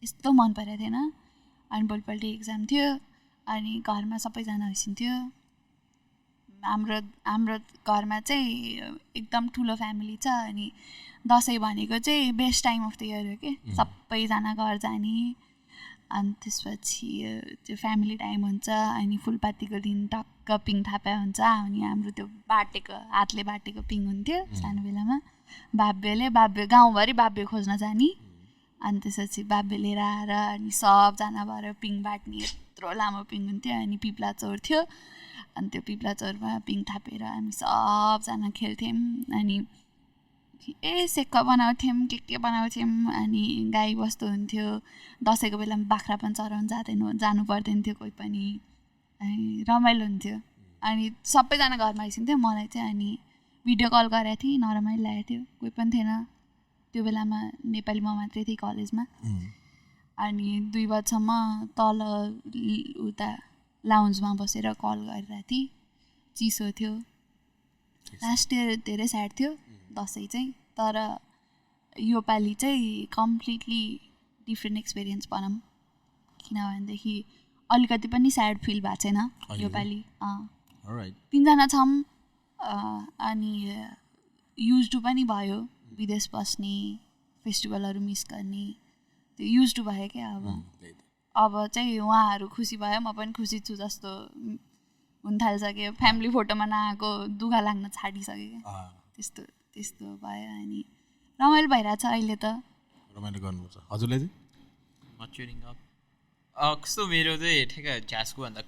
यस्तो मन परेको थिएन अनि भोलिपल्ट एक्जाम थियो अनि घरमा सबैजना होइसिन्थ्यो हाम्रो घरमा चाहिँ एकदम ठुलो फ्यामिली छ अनि दसैँ भनेको चाहिँ best time of the year हो कि सबैजना घर जाने अनि त्यसपछि त्यो फ्यामिली टाइम हुन्छ अनि फुलपातीको दिन टक्क पिङ थापा हुन्छ अनि हाम्रो त्यो हातले बाटेको पिङ हुन्थ्यो सानो बेलामा बाब्य गाउँभरि बाब्य खोज्न जाने अनि त्यसपछि बाब्य लिएर आएर अनि सबजना भएर पिङ बाट्ने यत्रो लामो पिङ हुन्थ्यो अनि पिप्ला चोर थियो अनि त्यो पिप्ला चोरमा पिङ थापेर हामी सबजना खेल्थ्यौँ अनि सेक्क बनाउँथ्यौँ के बनाउँथ्यौँ अनि गाई बस्तु हुन्थ्यो दसैँको बेलामा बाख्रा पनि चराउनु जानु पर्दैन थियो कोही पनि अनि रमाइलो हुन्थ्यो अनि सबैजना घरमा आइसिन्थ्यो मलाई चाहिँ अनि भिडियो कल गरेको थिएँ नरमाइलो लागेको थियो कोही पनि थिएन त्यो बेलामा नेपाली म मात्रै थिएँ कलेजमा अनि 2 बजीसम्म तल उता लाउन्जमा बसेर कल गरिरहेको थिएँ चिसो थियो लास्ट इयर धेरै स्याड थियो दसैँ चाहिँ तर योपालि चाहिँ कम्प्लिटली डिफ्रेन्ट एक्सपिरियन्स भनौँ किनभनेदेखि अलिकति पनि स्याड फिल भएको छैन योपालि 3 जना छौँ अनि युज्ड पनि भयो विदेश बस्ने फेस्टिभलहरू मिस गर्ने त्यो युज्ड भयो क्या अब चाहिँ उहाँहरू खुसी भयो म पनि खुसी छु जस्तो हुन थालिसक्यो फ्यामिली फोटोमा नआएको दुःख लाग्न छाडिसक्यो त्यस्तो भयो अनि रमाइलो भइरहेछ अहिले त रमाइलो गर्नुपर्छ हजुरले चाहिँ मच्युरिङ अप कस्तो मेरो चाहिँ ठिकै झ्यासको भन्दा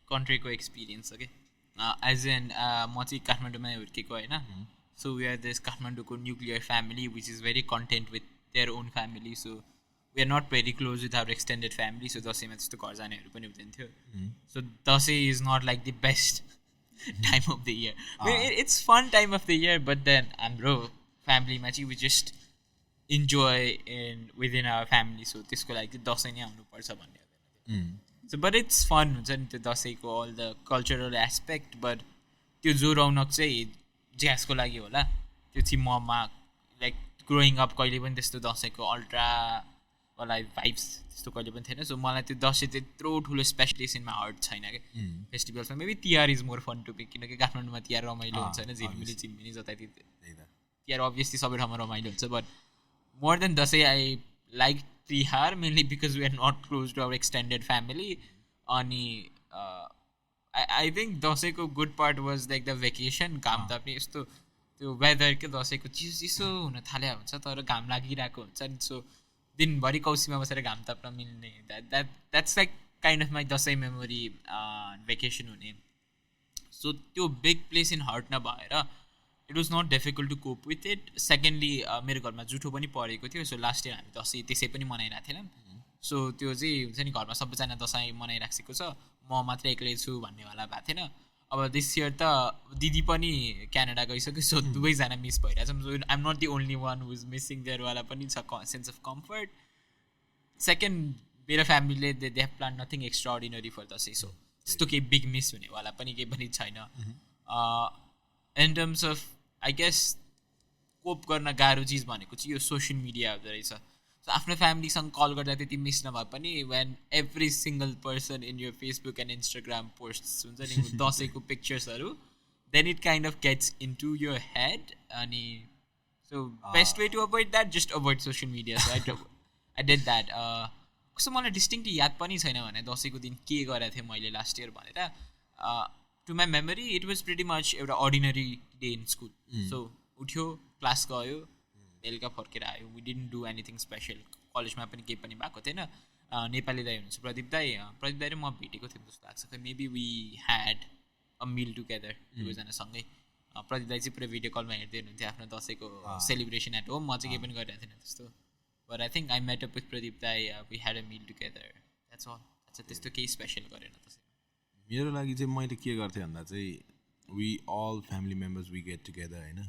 कन्ट्रीको एक्सपिरियन्स हो कि एज एन म चाहिँ काठमाडौँमै हुर्केको होइन सो वी आर दिस काठमाडौँको nuclear family which is very content with their own family so we are not very close with our extended family so दसैँमा त्यस्तो घर जानेहरू पनि हुँदैन थियो so Dashain is not like the best time of the year it's fun time of the year but then हाम्रो फ्यामिलीमा चाहिँ we just enjoy within our family so त्यसको लागि चाहिँ दसैँ नै आउनुपर्छ भन्ने हुँदैन सो बट इट्स फन हुन्छ नि त्यो दसैँको all the cultural aspect but त्यो जो रौनक चाहिँ ज्यासको लागि होला त्यो चाहिँ ममा लाइक ग्रोइङ अप कहिले पनि त्यस्तो दसैँको अल्ट्रा मलाई भाइब्स त्यस्तो कहिले पनि थिएन. सो मलाई त्यो दसैँ चाहिँ यत्रो ठुलो स्पेसलिस्ट इन माई हार्ट छैन क्या फेस्टिभल्समा. Maybe Tihar is more fun to pick किनकि काठमाडौँमा तिहार रमाइलो हुन्छ होइन, झिलमिली जतातिर तिहार अभियसली सबै ठाउँमा रमाइलो हुन्छ. But more than Dashain I like Tihar mainly because we are not close to our extended family. अनि आई थिङ्क दसैँको good part was like the vacation. घाम ताप्ने यस्तो त्यो वेदर के दसैँको चिसो चिसो हुन थाले हुन्छ तर घाम लागिरहेको हुन्छ नि. सो दिनभरि कौसीमा बसेर घाम ताप्न मिल्ने that's like kind of my Dashain memory vacation हुने. सो त्यो बिग प्लेस इन हार्ट नभएर it was not difficult to cope with it. Secondly मेरो घरमा जुठो पनि परेको थियो. सो लास्ट इयर हामी दसैँ त्यसै पनि मनाइरहेको थिएनौँ. सो त्यो चाहिँ हुन्छ नि घरमा सबैजना दसैँ मनाइराखेको छ, म मात्रै एक्लै छु भन्नेवाला भएको थिएन. अब दिस इयर त दिदी पनि क्यानाडा गइसक्यो. सो दुवैजना मिस भइरहेछौँ. So I am not the only one who is missing देयरवाला पनि छ सेन्स अफ कम्फर्ट. सेकेन्ड मेरो फ्यामिलीले they have plan nothing extraordinary for Dashain. So त्यस्तो केही बिग मिस हुनेवाला पनि केही पनि छैन. In terms of I guess cope गर्न गाह्रो चिज भनेको चाहिँ यो सोसियल मिडिया हुँदो रहेछ. सो आफ्नो फ्यामिलीसँग कल गर्दा त्यति मिस नभए पनि when every single person in यो फेसबुक एन्ड इन्स्टाग्राम पोस्ट हुन्छ नि दसैँको पिक्चर्सहरू then it kind of gets into your head. अनि so best way to avoid that just avoid social media. So I did that. कस्तो मलाई distinctly याद पनि छैन भने दसैँको दिन के गरेको थिएँ मैले लास्ट इयर भनेर. To my memory it was pretty much एउटा ordinary day in school. So उठ्यो, क्लास गयो, बेलुका फर्केर आयो. We didn't do anything special. कलेजमा पनि केही पनि भएको थिएन. नेपाली दाई हुनुहुन्छ प्रदीप दाई र म भेटेको थियौँ जस्तो लाग्छ. Maybe we had a meal together दुवैजना सँगै. प्रदीप दाई चाहिँ पुरै भिडियो कलमा हेर्दै हुनुहुन्थ्यो आफ्नो दसैँको सेलिब्रेसन एट होम. म चाहिँ केही पनि गरिरहेको थिएन त्यस्तो. But I think I met up with Pradeep दाई, we had a meal together. That's all. त्यस्तो केही स्पेसल गरेन दसैँ. मेरो लागि चाहिँ मैले के गर्थेँ भन्दा चाहिँ we all family members we get together होइन.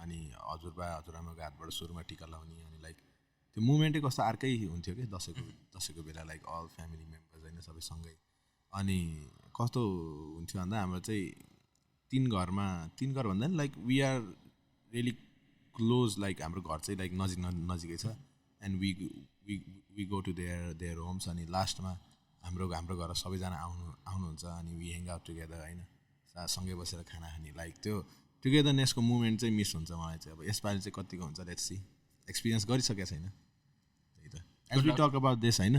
अनि हजुरबा हजुरआमाको हातबाट सुरुमा टिका लाउने अनि लाइक त्यो मुमेन्टै कस्तो अर्कै हुन्थ्यो कि दसैँको बेला लाइक अल फ्यामिली मेम्बर्स होइन सबै सँगै. अनि कस्तो हुन्थ्यो भन्दा हाम्रो चाहिँ तीन घर भन्दा नि like we are really close. Like हाम्रो घर चाहिँ लाइक नजिकै छ and we go to their homes. अनि लास्टमा हाम्रो घर सबैजना आउनुहुन्छ अनि वी ह्याङ आउट टुगेदर होइन, सँगै बसेर खाना खाने. लाइक त्यो टुगेदरनेसको मुमेन्ट चाहिँ मिस हुन्छ मलाई चाहिँ. अब यसपालि चाहिँ कतिको हुन्छ लेट्स सी. एक्सपिरियन्स गरिसकेको छैन त्यही त. As we talk about this होइन,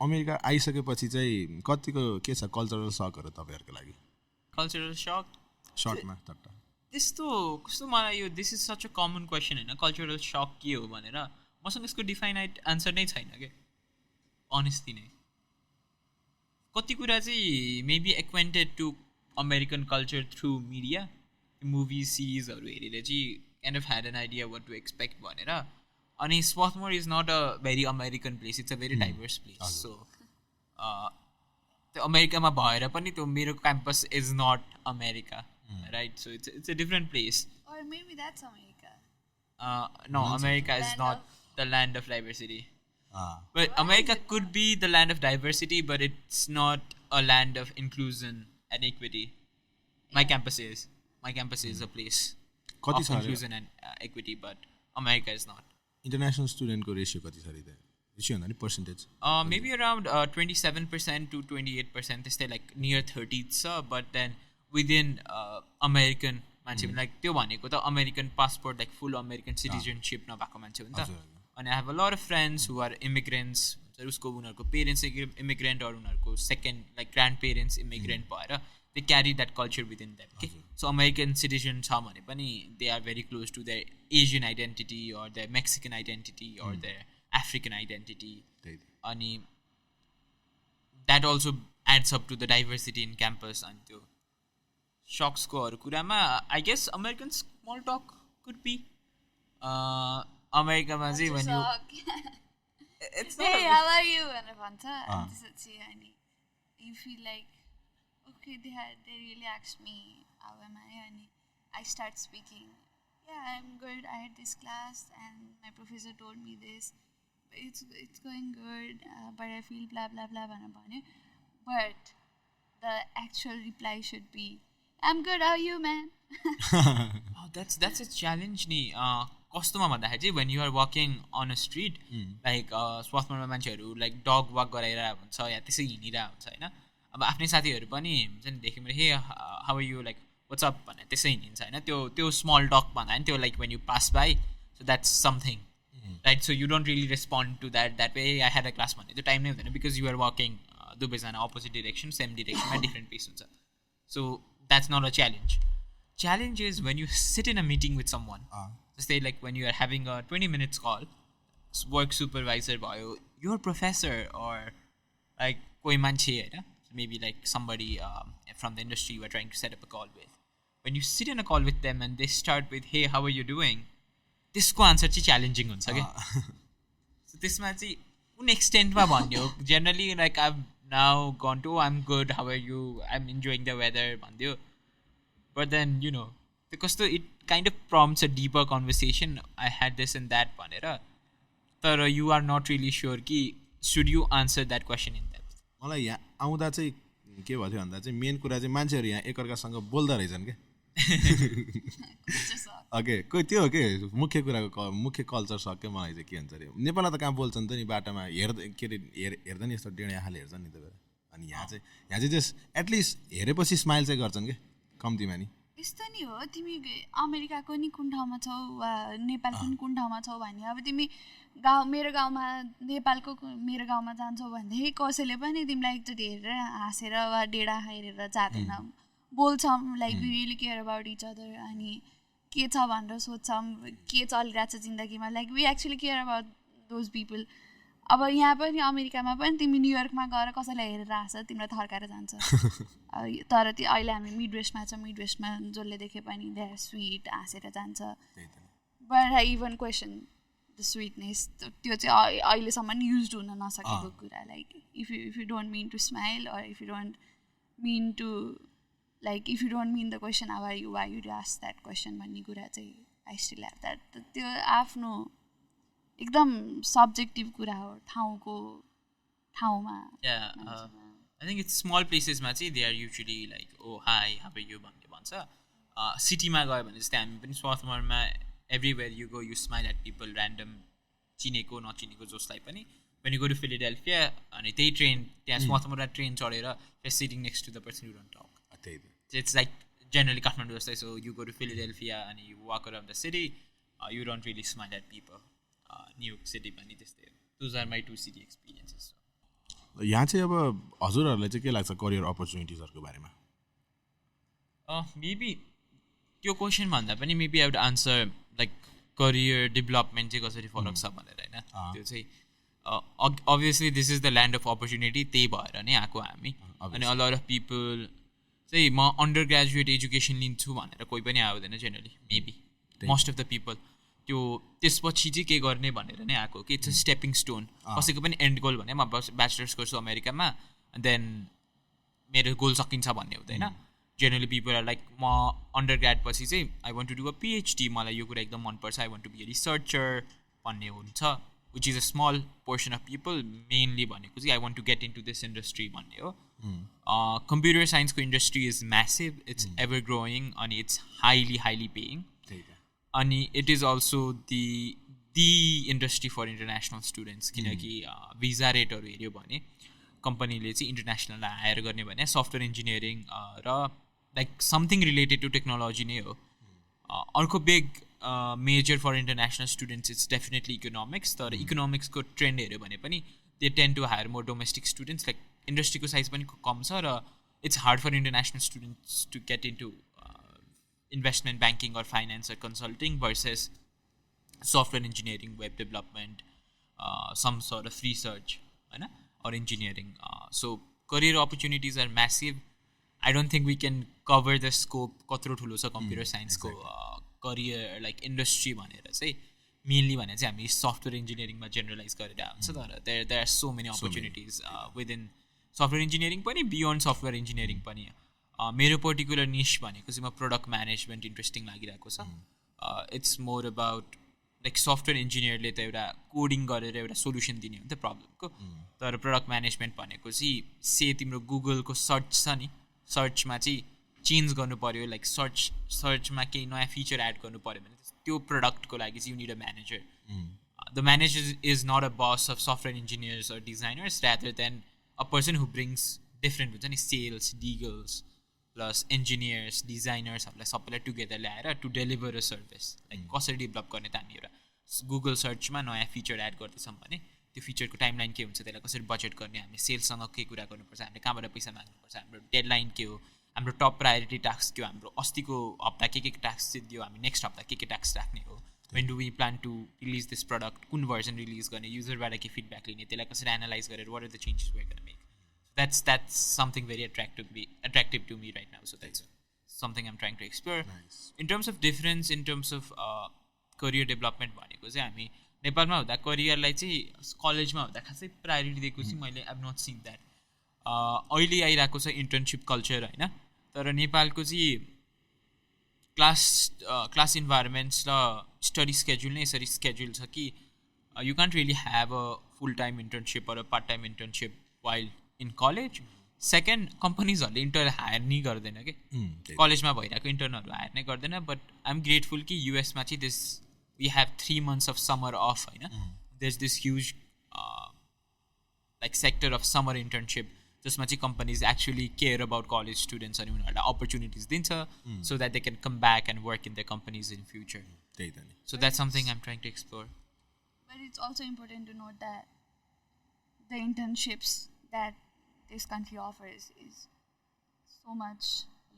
अमेरिका आइसकेपछि चाहिँ कतिको के छ कल्चरल सकहरू तपाईँहरूको लागि? कल्चरल सक सर्टमा तट्ट त्यस्तो कस्तो मलाई यो this is such a common question होइन. कल्चरल सक के हो भनेर मसँग यसको डिफाइनाइट आन्सर नै छैन क्या अनेस्टली नै. कति कुरा चाहिँ maybe acquainted to American culture through media, movies सिरिजहरू हेरेर चाहिँ kind of had an idea what to expect भनेर. अनि Swarthmore is not a very American place, it's a very diverse place. So त्यो अमेरिकामा भएर पनि त्यो मेरो campus is not America right. So it's a different place. Or maybe that's America. No, America is not the land of diversity. But America could be the land of diversity, but it's not a land of inclusion and equity. My campus is a place of inclusion and equity, but America is not. International student ko ratio कति छ रे त्यहाँ? ratio भन्दा नि percentage? Maybe around 27% to 28%. त्यस्तै like near 30s छ. But then within American मान्छे like त्यो भनेको त American passport like full American citizenship नभएको मान्छे हो नि त. अनि I have a lot of friends who are immigrants. उसको उनीहरूको पेरेन्ट्स इमिग्रेन्ट अरू उनीहरूको second like grandparents immigrant भएर they carry that culture within them के. सो अमेरिकन सिटिजन छ भने पनि they are very close to their Asian identity or their Mexican identity or their African identity. अनि that also adds up to the diversity in campus. अनि त्यो सक्सकोहरू कुरामा I guess American small talk could be. अमेरिकामा चाहिँ when it's not hey, how are you? भनेर भन्छ. अनि त्यसपछि अनि you feel like okay they really asked me how am I अनि I start speaking. Yeah, I'm good. I had this class and my professor told me this. It's going good, but I feel blah blah blah भनेर भन्यो. But the actual reply should be I'm good, how are you man? That's a challenge नि. कस्तोमा भन्दाखेरि चाहिँ when you are walking on a street like स्वार्थमोरमा मान्छेहरू like dog walk गराइरहेको हुन्छ या त्यसै हिँडिरहेको हुन्छ होइन अब आफ्नै साथीहरू पनि हुन्छ नि देख्यो भने हे how are you like what's up भनेर त्यसै हिँडिन्छ होइन त्यो small talk भन्दा नि त्यो like when you pass by so that's something right so you don't really respond to that way I had a class भन्ने त्यो टाइम नै हुँदैन because you are walking दुवैजना opposite direction same direction मा different pace हुन्छ so that's not a challenge is when you sit in a meeting with someone say like when you are having a 20 minutes call work supervisor भयो your professor or like koi manche हैन maybe like somebody from the industry you are trying to set up a call with when you sit in a call with them and they start with hey how are you doing त्यसको answer चाहिँ challenging हुन्छ के so त्यसमा चाहिँ कुन extent मा भन्यो generally like I've now gone to I'm good how are you I'm enjoying the weather भन्दियो but then you know because it kind of prompts a deeper conversation I had this and that भनेर तर you are not really sure कि should you answer that question in depth मलाई यहाँ आउँदा चाहिँ के भयो भन्दा चाहिँ मेन कुरा चाहिँ मान्छेहरू यहाँ एकअर्कासँग बोल्दा रहेछन् के ओके कोही त्यो हो के मुख्य कुराको मुख्य कल्चर सक्यो मलाई चाहिँ के हुन्छ अरे नेपालमा त कहाँ बोल्छन् त नि बाटोमा हेर्दा नि यस्तो डेढ आँखाले हेर्छन् नि त अनि यहाँ चाहिँ जस्ट एटलिस्ट हेरेपछि स्माइल चाहिँ गर्छन् कि कम्तीमा नि यस्तो नि हो तिमी अमेरिकाको नि कुन ठाउँमा छौ वा नेपालको नि कुन ठाउँमा छौ भने अब तिमी मेरो गाउँमा नेपालको मेरो गाउँमा जान्छौ भनेदेखि कसैले पनि तिमीलाई एकचोटि हेरेर हाँसेर वा डेढा हेरेर जाँदैन बोल्छौँ like we really care about each other अनि के छ भनेर सोध्छौँ के चलिरहेको छ जिन्दगीमा like we actually care about those people अब यहाँ पनि अमेरिकामा पनि तिमी न्युयोर्कमा गएर कसैलाई हेरेर हाँस तिमीलाई थर्काएर जान्छ तर त्यो अहिले हामी मिडवेस्टमा छ मिडवेस्टमा जसले देखे पनि दे आर स्विट हाँसेर जान्छ but I even question the sweetness त्यो चाहिँ अहिलेसम्म युज हुन नसकेको कुरा like if you don't mean to smile or if you don't mean to like if you don't mean the question how are you why you ask that question भन्ने कुरा चाहिँ I still have that त्यो आफ्नो एकदम subjective कुरा हो ठाउँमा I think it's small places मा चाहिँ they are usually like oh hi how are you भन्ने भन्छ सिटीमा गयो भने जस्तै हामी पनि स्वार्थमोरमा everywhere you go you smile at people random चिनेको नचिनेको जसलाई पनि when you go to Philadelphia अनि त्यही ट्रेन त्यहाँ स्वार्थमोरमा ट्रेन चढेर you're sitting next to the person you don't talk so it's like generally Kathmandu जस्तै so you go to Philadelphia and you walk around the city you don't really smile at people New York city पनि त्यस्तै those are my 2 city experiences यहाँ चाहिँ अब हजुरहरूलाई चाहिँ के लाग्छ करियर अपर्च्युनिटिजहरूको बारेमा मेबी त्यो क्वेसन भन्दा पनि maybe I would answer like career development चाहिँ कसरी फरक छ भनेर होइन त्यो चाहिँ obviously this is the land of opportunity त्यही भएर नै आएको हामी अनि अ लट अफ पिपल चाहिँ म अन्डर ग्रेजुएट एजुकेसन लिन्छु भनेर कोही पनि आउँदैन generally maybe most of the people त्यो त्यसपछि चाहिँ के गर्ने भनेर नै आएको कि इट्स अ स्टेपिङ स्टोन कसैको पनि एन्ड गोल भने म ब्याचलर्स गर्छु अमेरिकामा देन मेरो गोल सकिन्छ भन्ने हुँदैन जेनरली पिपल आर लाइक म अन्डर ग्रेड पछि चाहिँ I want to do a PhD मलाई यो कुरा एकदम मनपर्छ I want to be a researcher भन्ने हुन्छ which is a small portion of people mainly भनेको चाहिँ I want to get in to this industry भन्ने हो कम्प्युटर साइन्सको industry is massive it's ever growing अनि इट्स हाइली पेइङ अनि it is also the industry for international students किनकि visa रेटहरू हेऱ्यो भने कम्पनीले चाहिँ इन्टरनेसनललाई हायर गर्ने भने सफ्टवेयर इन्जिनियरिङ र like something related to technology नै हो अर्को big major for international students it's definitely economics तर इकोनोमिक्सको ट्रेन्ड हेऱ्यो भने पनि they tend to hire more domestic students like इन्डस्ट्रीको साइज पनि कम छ र it's hard for international students to get in to investment banking or finance or consulting versus software engineering, web development, some sort of research, or engineering. So career opportunities are massive. I don't think we can cover the scope कत्रो ठुलो छ computer science को career like industry भनेर चाहिँ mainly भने चाहिँ हामी software engineering मा generalize गरेर हुन्छ तर there are so many opportunities within software engineering पनि beyond software engineering पनि मेरो पर्टिकुलर निश भनेको चाहिँ म प्रडक्ट म्यानेजमेन्ट इन्ट्रेस्टिङ लागिरहेको छ it's more about like software इन्जिनियरले त एउटा कोडिङ गरेर एउटा सोल्युसन दिने हो नि त प्रब्लमको तर प्रडक्ट म्यानेजमेन्ट भनेको चाहिँ से तिम्रो गुगलको सर्च छ नि सर्चमा चाहिँ चेन्ज गर्नु पऱ्यो लाइक सर्चमा केही नयाँ फिचर एड गर्नु पऱ्यो भने त्यो प्रडक्टको लागि चाहिँ you need a manager the manager is not a boss of software engineers or designers rather than a person who brings different हुन्छ नि सेल्स legals प्लस इन्जिनियर्स डिजाइनर्सहरूलाई सबैलाई टुगेदर ल्याएर to deliver a service like कसरी develop गर्ने त हामी एउटा गुगल सर्चमा नयाँ फिचर एड गर्दैछौँ भने त्यो फिचरको टाइमलाइन के हुन्छ त्यसलाई कसरी बजेट गर्ने हामीले सेल्ससँग के कुरा गर्नुपर्छ हामीले कहाँबाट पैसा माग्नुपर्छ हाम्रो डेडलाइन के हो हाम्रो टप प्रायोरिटी टास्क के हो हाम्रो अस्तिको हप्ता के टास्क चाहिँ दियो हामी नेक्स्ट हप्ता के टास्क राख्ने हो when do we plan to release this product कुन भर्जन रिलिज गर्ने युजरबाट के फिडब्याक लिने त्यसलाई कसरी एनालाइज गरेर what are the changes we're going to make that's something very attractive to me right now so that's something I'm trying to explore in terms of difference in terms of career development भनेको चाहिँ हामी नेपालमा हुँदा करियरलाई चाहिँ कलेजमा हुँदा खासै priority दिएको चाहिँ मैले I have not seen that अहिले आइरहेको छ इन्टर्नसिप कल्चर होइन तर नेपालको चाहिँ क्लास इन्भाइरोमेन्ट्स र स्टडी स्केड्युल नै यसरी स्केड्युल छ कि you can't really have a full time internship or part time internship while in college second कम्पनीजहरूले इन्टर्न हायर नै गर्दैन कि कलेजमा भइरहेको इन्टर्नहरू हायर नै गर्दैन बट आइ एम ग्रेटफुल कि युएसमा चाहिँ this we have 3 months of summer off होइन there is this huge like sector of summer internship जसमा चाहिँ companies actually care about college students अनि उनीहरूलाई अपर्च्युनिटिज दिन्छ so that they can come back and work in the companies in future त्यही त नि so that's something I'm trying to explore But it's also important to note that the internships that this country offers is so much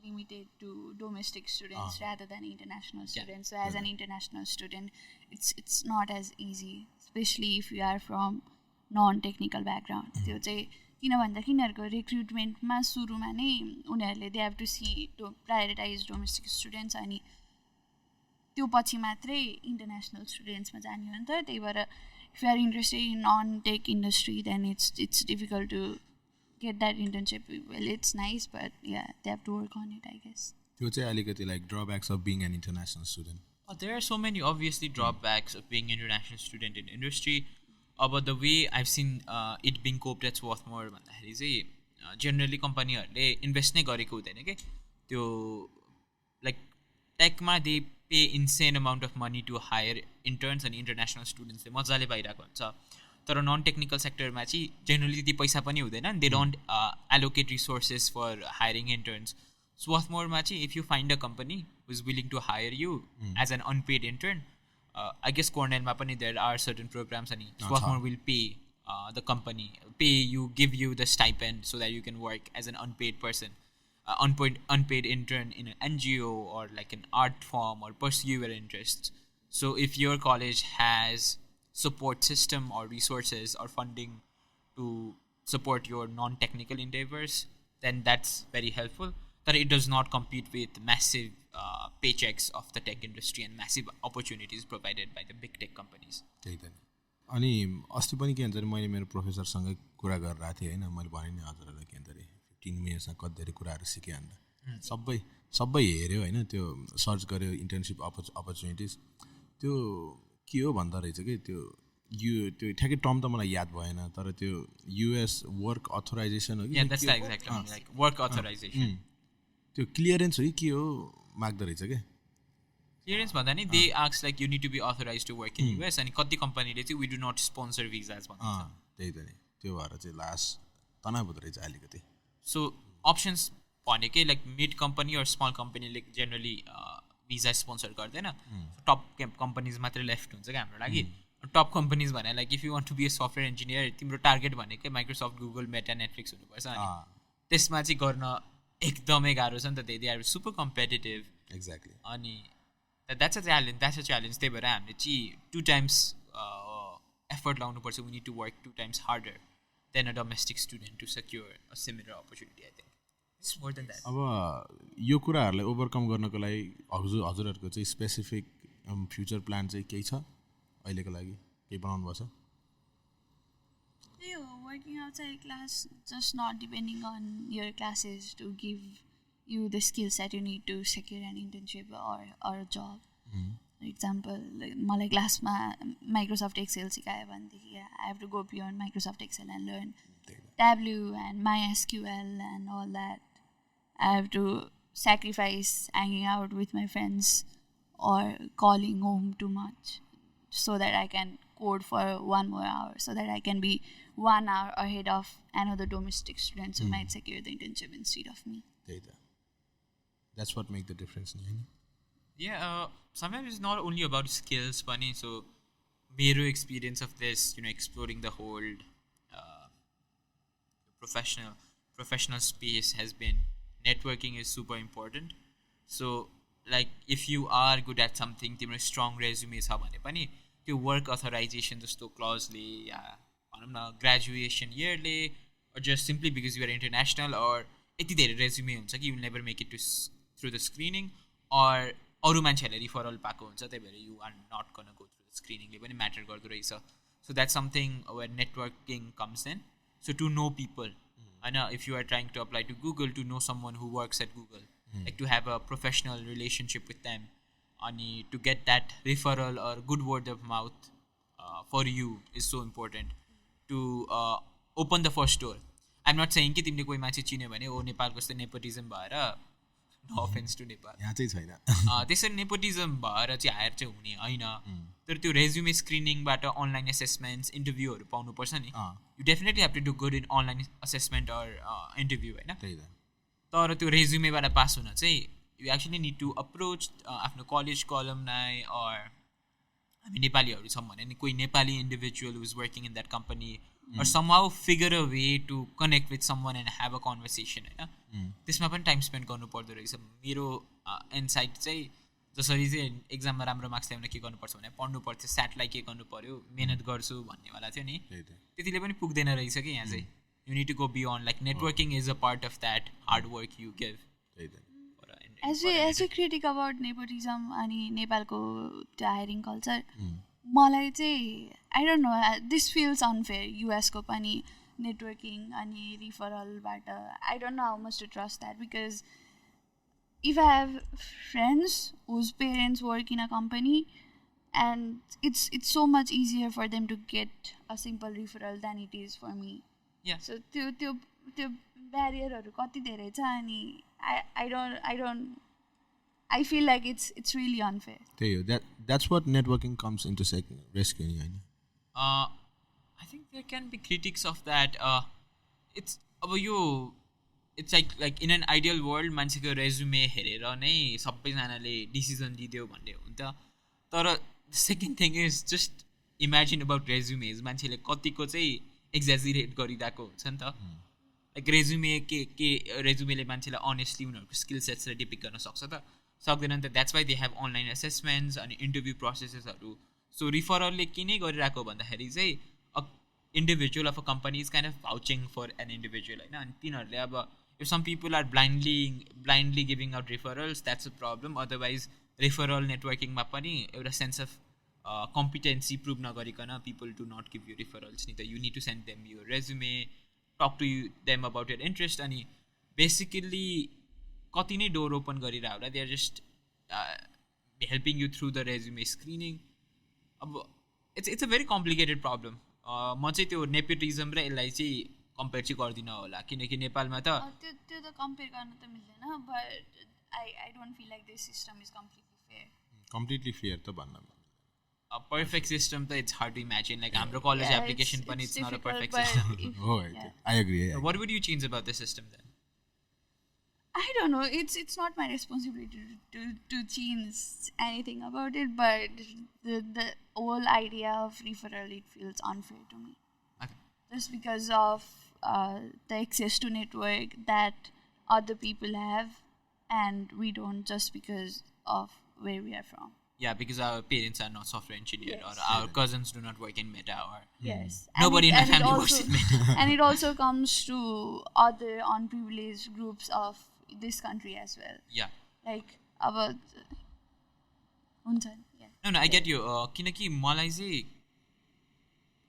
limited to domestic students rather than international students. So as an international student, it's not as easy, especially if you are from non-technical background. त्यो चाहिँ किन भन्दाखेरि यिनीहरूको रिक्रुटमेन्टमा सुरुमा नै उनीहरूले they have to see prioritize domestic students अनि त्यो पछि मात्रै इन्टरनेसनल स्टुडेन्ट्समा जाने हो नि त त्यही भएर if you are interested in non tech industry then it's difficult to get that internship well it's nice but yeah they have to work on it I guess त्यो चाहिँ अलिकति like drawbacks of being an international student there are so many obviously drawbacks of being an international student in industry अब the way I've seen it being coped at Swarthmore भन्दाखेरि चाहिँ generally कम्पनीहरूले invest नै गरेको हुँदैन कि त्यो like टेकमा they pay insane amount of money to hire interns अनि इन्टरनेसनल स्टुडेन्ट्सले मजाले पाइरहेको हुन्छ तर नन टेक्निकल सेक्टरमा चाहिँ जेनरली त्यति पैसा पनि हुँदैन they don't allocate resources for hiring interns Swarthmore चाहिँ if you find a company who is willing to hire you as an unpaid intern, I guess Cornell पनि there are certain programs and Swarthmore will pay the company, give you the stipend so that you can work as an unpaid person, unpaid intern in an NGO or like an art form or pursue your interests. So if your college has support system or resources or funding to support your non-technical endeavors, then that's very helpful. That it does not compete with massive paychecks of the tech industry and massive opportunities provided by the big tech companies. त्यही त नि अनि अस्ति पनि के भन्छ मैले मेरो प्रोफेसरसँगै कुरा गरिरहेको थिएँ होइन मैले भने नि हजुरहरूलाई के भन्छ अरे 15 मिनट्समा कति धेरै कुराहरू सिकेँ अन्त सबै हेऱ्यो होइन त्यो सर्च गऱ्यो इन्टर्नसिप अपर्च्युनिटिज त्यो के हो भन्दा रहेछ कि त्यो ठ्याक्कै टर्म त मलाई याद भएन तर त्यो युएस वर्क अथोराइजेसन हो कि वर्क अथोराइजेसन त्यो क्लियरेन्स हो कि के हो माग्दो रहेछ क्या क्लियरेन्स भन्दा नि they ask like you need to be authorize to work in US अनि कति कम्पनीले चाहिँ we do not sponsor visas भन्छ त्यही त नि त्यो भएर चाहिँ लास्ट तनाव हुँदो रहेछ अलिकति सो अप्सन्स भनेकै like mid company or small कम्पनीले जेनरली भिजा स्पोन्सर गर्दैन टप कम्पनीज मात्रै लेफ्ट हुन्छ क्या हाम्रो लागि टप कम्पनीज भने like if you want to be a software engineer तिम्रो टार्गेट भनेकै माइक्रोसफ्ट गुगल मेटा नेटफ्लिक्स हुनुपर्छ अनि त्यसमा चाहिँ गर्न एकदमै गाह्रो छ नि त they are super competitive exactly अनि द्याट्स अ च्यालेन्ज त्यही भएर हामीले चाहिँ 2 times एफर्ट लाउनुपर्छ we need to work 2 times harder than a domestic student to secure a similar opportunity I think it's more than that अब यो कुराहरूलाई overcome गर्नको लागि हजुरहरूको चाहिँ स्पेसिफिक फ्युचर प्लान चाहिँ केही छ अहिलेको लागि केही बनाउनु भएको छ working outside class, just not depending on your classes to give you the skills that you need to secure an internship or a job. For example, like my class Microsoft Excel सिकायो भनेदेखि I have to go beyond Microsoft Excel and learn Tableau and MySQL and all that. I have to sacrifice hanging out with my friends or calling home too much so that I can code for 1 more hour, so that I can be 1 hour ahead of another domestic students who might secure the internship instead of me. That's what makes the difference. Yeah, sometimes it's not only about skills, Bunny. So, Mero experience of this, exploring the whole professional space has been networking is super important. So, like if you are good at something, तिम्रो strong resume छ भने पनि त्यो work authorization जस्तो clauseले या भनौँ न graduation yearले or just simply because you are international or यति धेरै resume हुन्छ कि you will never make it through the screening or अरू मान्छेहरूले referral पाएको हुन्छ त्यही भएर you are not gonna go through the screening ले पनि matter गर्दो रहेछ. So that's something where networking comes in. So to know people, I know if you are trying to apply to Google, to know someone who works at Google, like to have a professional relationship with them, and to get that referral or good word of mouth for you is so important to open the first door. I'm not saying कि तिमीले कोही मान्छे चिन्यो भने ओ नेपालको जस्तो nepotism भएर no offence to Nepal यहाँ चाहिँ छैन त्यसरी नेपोटिजम भएर चाहिँ हायर चाहिँ हुने होइन. तर त्यो रेज्युमे स्क्रिनिङबाट अनलाइन एसेसमेन्ट्स इन्टरभ्यूहरू पाउनुपर्छ नि. You definitely have to do good in online assessment or interview होइन. तर त्यो रेज्युमेबाट पास हुन चाहिँ you actually need to approach आफ्नो कलेजको अलुमनाई अर हामी नेपालीहरू छौँ भने नि कोही Nepali individual who is working in that company or somehow figure a way to connect with someone and have a conversation होइन. त्यसमा पनि टाइम स्पेन्ड गर्नु पर्दो रहेछ. मेरो इन्साइट चाहिँ जसरी चाहिँ एक्जाममा राम्रो मार्क्स ल्याउन के गर्नुपर्छ भने पढ्नु पर्थ्यो, स्याटलाई के गर्नु पऱ्यो, मिहिनेत गर्छु भन्नेवाला थियो नि, त्यतिले पनि पुग्दैन रहेछ कि यहाँ चाहिँ. You need to go beyond like networking is a part of that hard work you give. As we critic about nepotism अनि नेपालको त्यो हायरिङ कल्चर, मलाई चाहिँ I don't know this feels unfair. युएसको पनि नेटवर्किङ अनि रिफरलबाट I don't know how much to trust that because if I have friends whose parents work in a company and it's so much easier for them to get a simple referral then it is for me. So त्यो ब्यारियरहरू कति धेरै छ अनि I feel like it's really unfair. त्यही हो. That's what networking comes into rescue होइन. I think there can be critics of that. It's अब यो it's like in an ideal world मान्छेको रेज्युमे हेरेर नै सबैजनाले डिसिजन लिदियो भन्ने हो नि त. तर second thing is just imagine about resumes. मान्छेले कतिको चाहिँ एक्जाजिरेट गरिरहेको हुन्छ नि त. लाइक रेज्युमे के रेज्युमेले मान्छेलाई अनेस्टली उनीहरूको स्किल सेट्सलाई डिपिक गर्न सक्छ त सक्दैन नि त. That's why they have online assessments अनि इन्टरभ्यू प्रोसेसेसहरू. सो रिफरलले के नै गरिरहेको भन्दाखेरि चाहिँ a individual of a company is kind of vouching for an individual होइन. अनि तिनीहरूले अब if some people are blindly giving out referrals that's a problem. Otherwise referral नेटवर्किङमा पनि एउटा सेन्स अफ कम्पिटेन्सी प्रुभ नगरिकन people do not give you referrals नि त. You need to send them your resume, talk to them about your interest अनि basically कति नै door open गरिरह होला. They are just helping you through the resume screening. अब it's a very complicated problem. म चाहिँ त्यो नेपोटिजम र यसलाई चाहिँ कम्पेयर चाहिँ गर्दिनँ होला किनकि नेपालमा त त्यो त कम्पेयर गर्न त मिल्दैन. But I don't feel like this system is completely fair त भन्न a perfect system though it's hard to imagine. Like हाम्रो college application but it's not a perfect system. Oh, I agree. So what would you change about the system then? I don't know. It's not my responsibility to change anything about it, but the whole idea of referral, it feels unfair to me. Okay. Just because of the access to network that other people have, and we don't, just because of where we are from. Yeah, because our parents are not software engineers, or our cousins do not work in Meta, or nobody in my family works in Meta. And it also comes to other unprivileged groups of this country as well. Yeah. Like about No, I get you. किनकि मलाई चाहिँ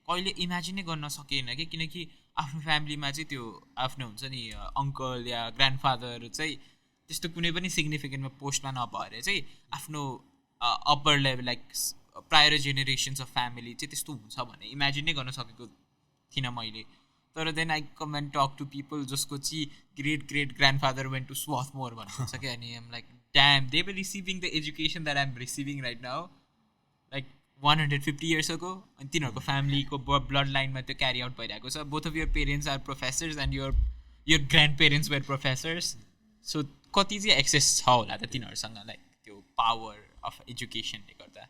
कहिले इमेजिनै गर्न सकेन कि किनकि आफ्नो फ्यामिलीमा चाहिँ त्यो आफ्नो हुन्छ नि अङ्कल या ग्रान्डफादर चाहिँ त्यस्तो कुनै पनि सिग्निफिकेन्टमा पोस्टमा नभएर चाहिँ आफ्नो upper level like prior generations of family चाहिँ त्यस्तो हुन्छ भने इमेजिन नै गर्न सकेको थिइनँ मैले. तर then I come and talk to people जसको चाहिँ great great grandfather went to Swarthmore भन्नुहुन्छ क्या अनि I'm like damn they were receiving the education that I'm receiving right now like 150 years ago अनि तिनीहरूको फ्यामिलीको ब्लड लाइनमा त्यो क्यारी आउट भइरहेको छ both of your parents are professors and your grandparents were professors so कति चाहिँ एक्सेस छ होला त तिनीहरूसँग लाइक त्यो पावर अफ एजुकेसनले गर्दा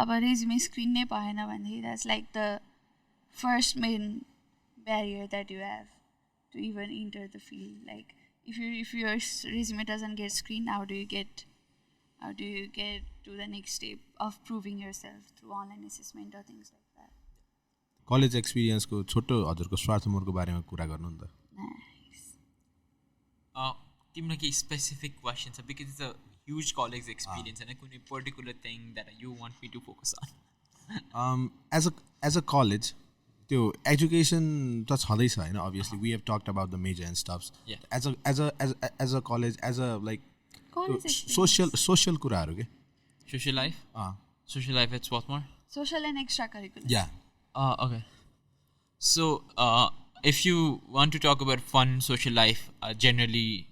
अब रेज्युमे स्क्रिन नै भएन भनेदेखि that's like the first main barrier that you have to even enter the field like if your resume doesn't get screened how do you get to the next step of proving yourself through online assessment or things like that college एक्सपिरियन्सको छोटो हजुरको स्वार्थमोरको बारेमा कुरा गर्नु नि त तिमीलाई केही स्पेसिफिक क्वेसन छ because it's a huge college experience होइन कुनै particular thing that you want me to focus on as a college त्यो एजुकेसन त छँदैछ होइन obviously we have talked about the major and stuffs as a college as a like social कुराहरू के social life at Swarthmore social and extracurricular okay so if you want to talk about fun social life generally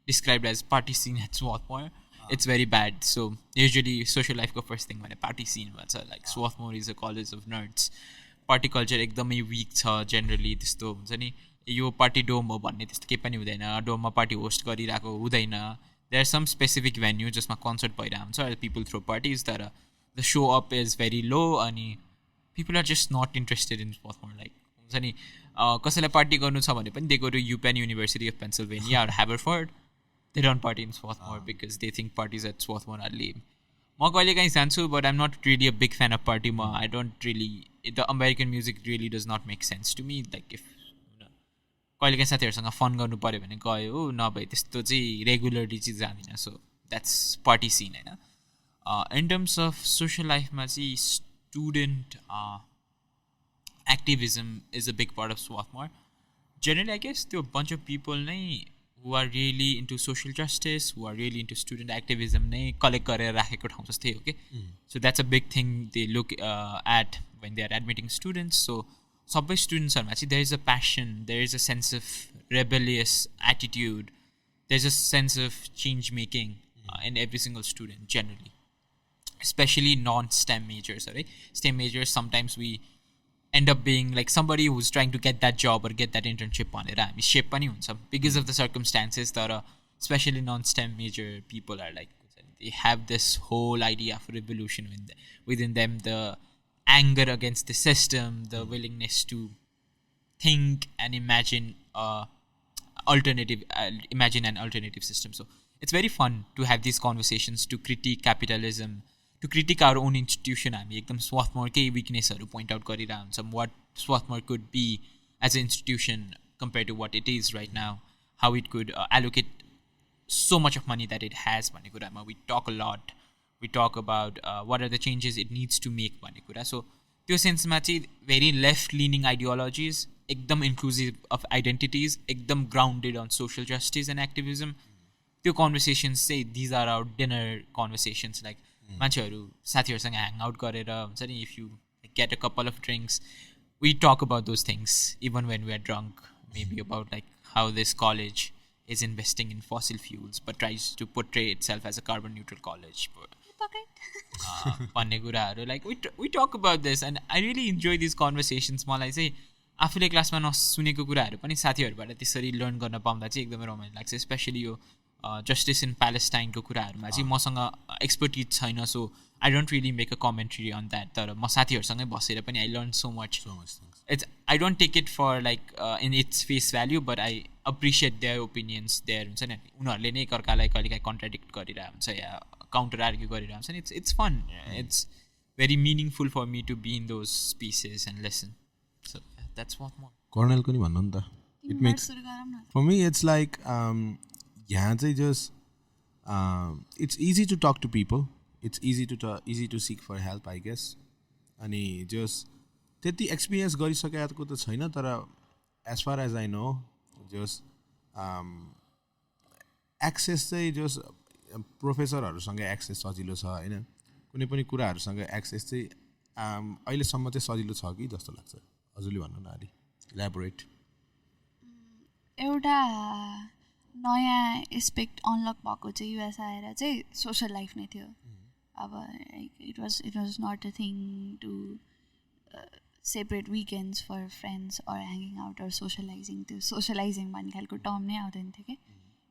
described as party scene at Swarthmore it's very bad so usually social life ko first thing when a party scene bhancha like Swarthmore is a college of nerds party culture ekdamai weak cha generally त्यस्तो हुन्छ नि यो party डोम हो भन्ने त्यस्तो केही पनि हुँदैन डोममा पार्टी होस्ट गरिरहेको हुँदैन there are some specific venue जसमा कन्सर्ट भइरहेको हुन्छ people throw parties तर the show up is very low अनि people are just not interested in Swarthmore like हुन्छ नि कसैलाई पार्टी गर्नु छ भने पनि they go to UPenn University of Pennsylvania or Haverford they don't party in Swarthmore because they think parties at Swarthmore are lame म कहिले काहीँ जान्छु but I'm not really a big fan of party म I don't really the American music really does not make sense to me like if कहिले काहीँ साथीहरूसँग fun गर्नु पऱ्यो भने गयो नभए त्यस्तो चाहिँ रेगुलरली चाहिँ जाँदिनँ सो द्याट्स पार्टी सिन होइन इन टर्म्स अफ सोसियल लाइफमा चाहिँ student activism is a big part of Swarthmore generally I guess त्यो बन्च अफ पिपल नै who are really into social justice who are really into student activism नै collect गरेर राखेको ठाउँ जस्तै हो कि so that's a big thing they look at when they are admitting students so सबै स्टुडेन्ट्सहरूमा चाहिँ there is a passion there is a sense of rebellious attitude there is a sense of change making in every single student generally especially non-STEM majors, right? STEM majors, sometimes we end up being like somebody who's trying to get that job or get that internship on it. Shape pani huncha because of the circumstances that are especially non-STEM major people are like they have this whole idea of revolution within them, the anger against the system, the willingness to think and imagine imagine an alternative system. So it's very fun to have these conversations, to critique capitalism, to critique our own institution. हामी एकदम स्वार्थमोरकै विकनेसहरू point out गरिरहेको हुन्छौँ what Swarthmore could be as a institution compare to what it is right now how it could allocate so much of money that it has भन्ने कुरामा we talk a lot we talk about what are the changes it needs to make भन्ने कुरा so त्यो सेन्समा चाहिँ very left leaning ideologies एकदम inclusive of identities एकदम grounded on social justice and activism त्यो कन्भर्सेसन्स चाहिँ these are our dinner conversations like मान्छेहरू साथीहरूसँग ह्याङ आउट गरेर हुन्छ नि if you get a couple of drinks we talk about those things even when we are drunk maybe about like how this college is investing in fossil fuels but tries to portray itself as a carbon neutral college भन्ने कुराहरू like we talk about this and I really enjoy these conversations मलाई चाहिँ आफूले क्लासमा नसुनेको कुराहरू पनि साथीहरूबाट त्यसरी लर्न गर्न पाउँदा चाहिँ एकदमै रमाइलो लाग्छ स्पेसली यो जस्टिस इन प्यालेस्टाइनको कुराहरूमा चाहिँ मसँग एक्सपर्टिज छैन so I don't really make a commentary on that तर म साथीहरूसँगै बसेर पनि I learn so much it's I don't take it for like in its face value but I appreciate their opinions their हुन्छ नि उनीहरूले नै एकअर्कालाई कहिलेकाहीँ कन्ट्राडिक्ट गरिरहेको हुन्छ या काउन्टर आर्ग्यु गरिरहेको हुन्छ नि it's fun it's very meaningful for me to be in those spaces and lesson so that's what more कर्नेलको नि भन्नु नि त it makes for me it's like यहाँ चाहिँ just it's easy to talk to people it's easy to seek for help I guess अनि just त्यति experience गरिसकेको त छैन तर as far as I know just access चाहिँ जस्ट प्रोफेसरहरूसँग एक्सेस सजिलो छ होइन कुनै पनि कुराहरूसँग एक्सेस चाहिँ अहिलेसम्म चाहिँ सजिलो छ कि जस्तो लाग्छ हजुरले भन्नु न अलि इलाबोरेट एउटा नयाँ एस्पेक्ट अनलक भएको चाहिँ युएस आएर चाहिँ सोसल लाइफ नै थियो अब it was not a thing to separate weekends for friends or hanging out or socialising त्यो सोसलाइजिङ भन्ने खालको टर्म नै आउँदैन थियो कि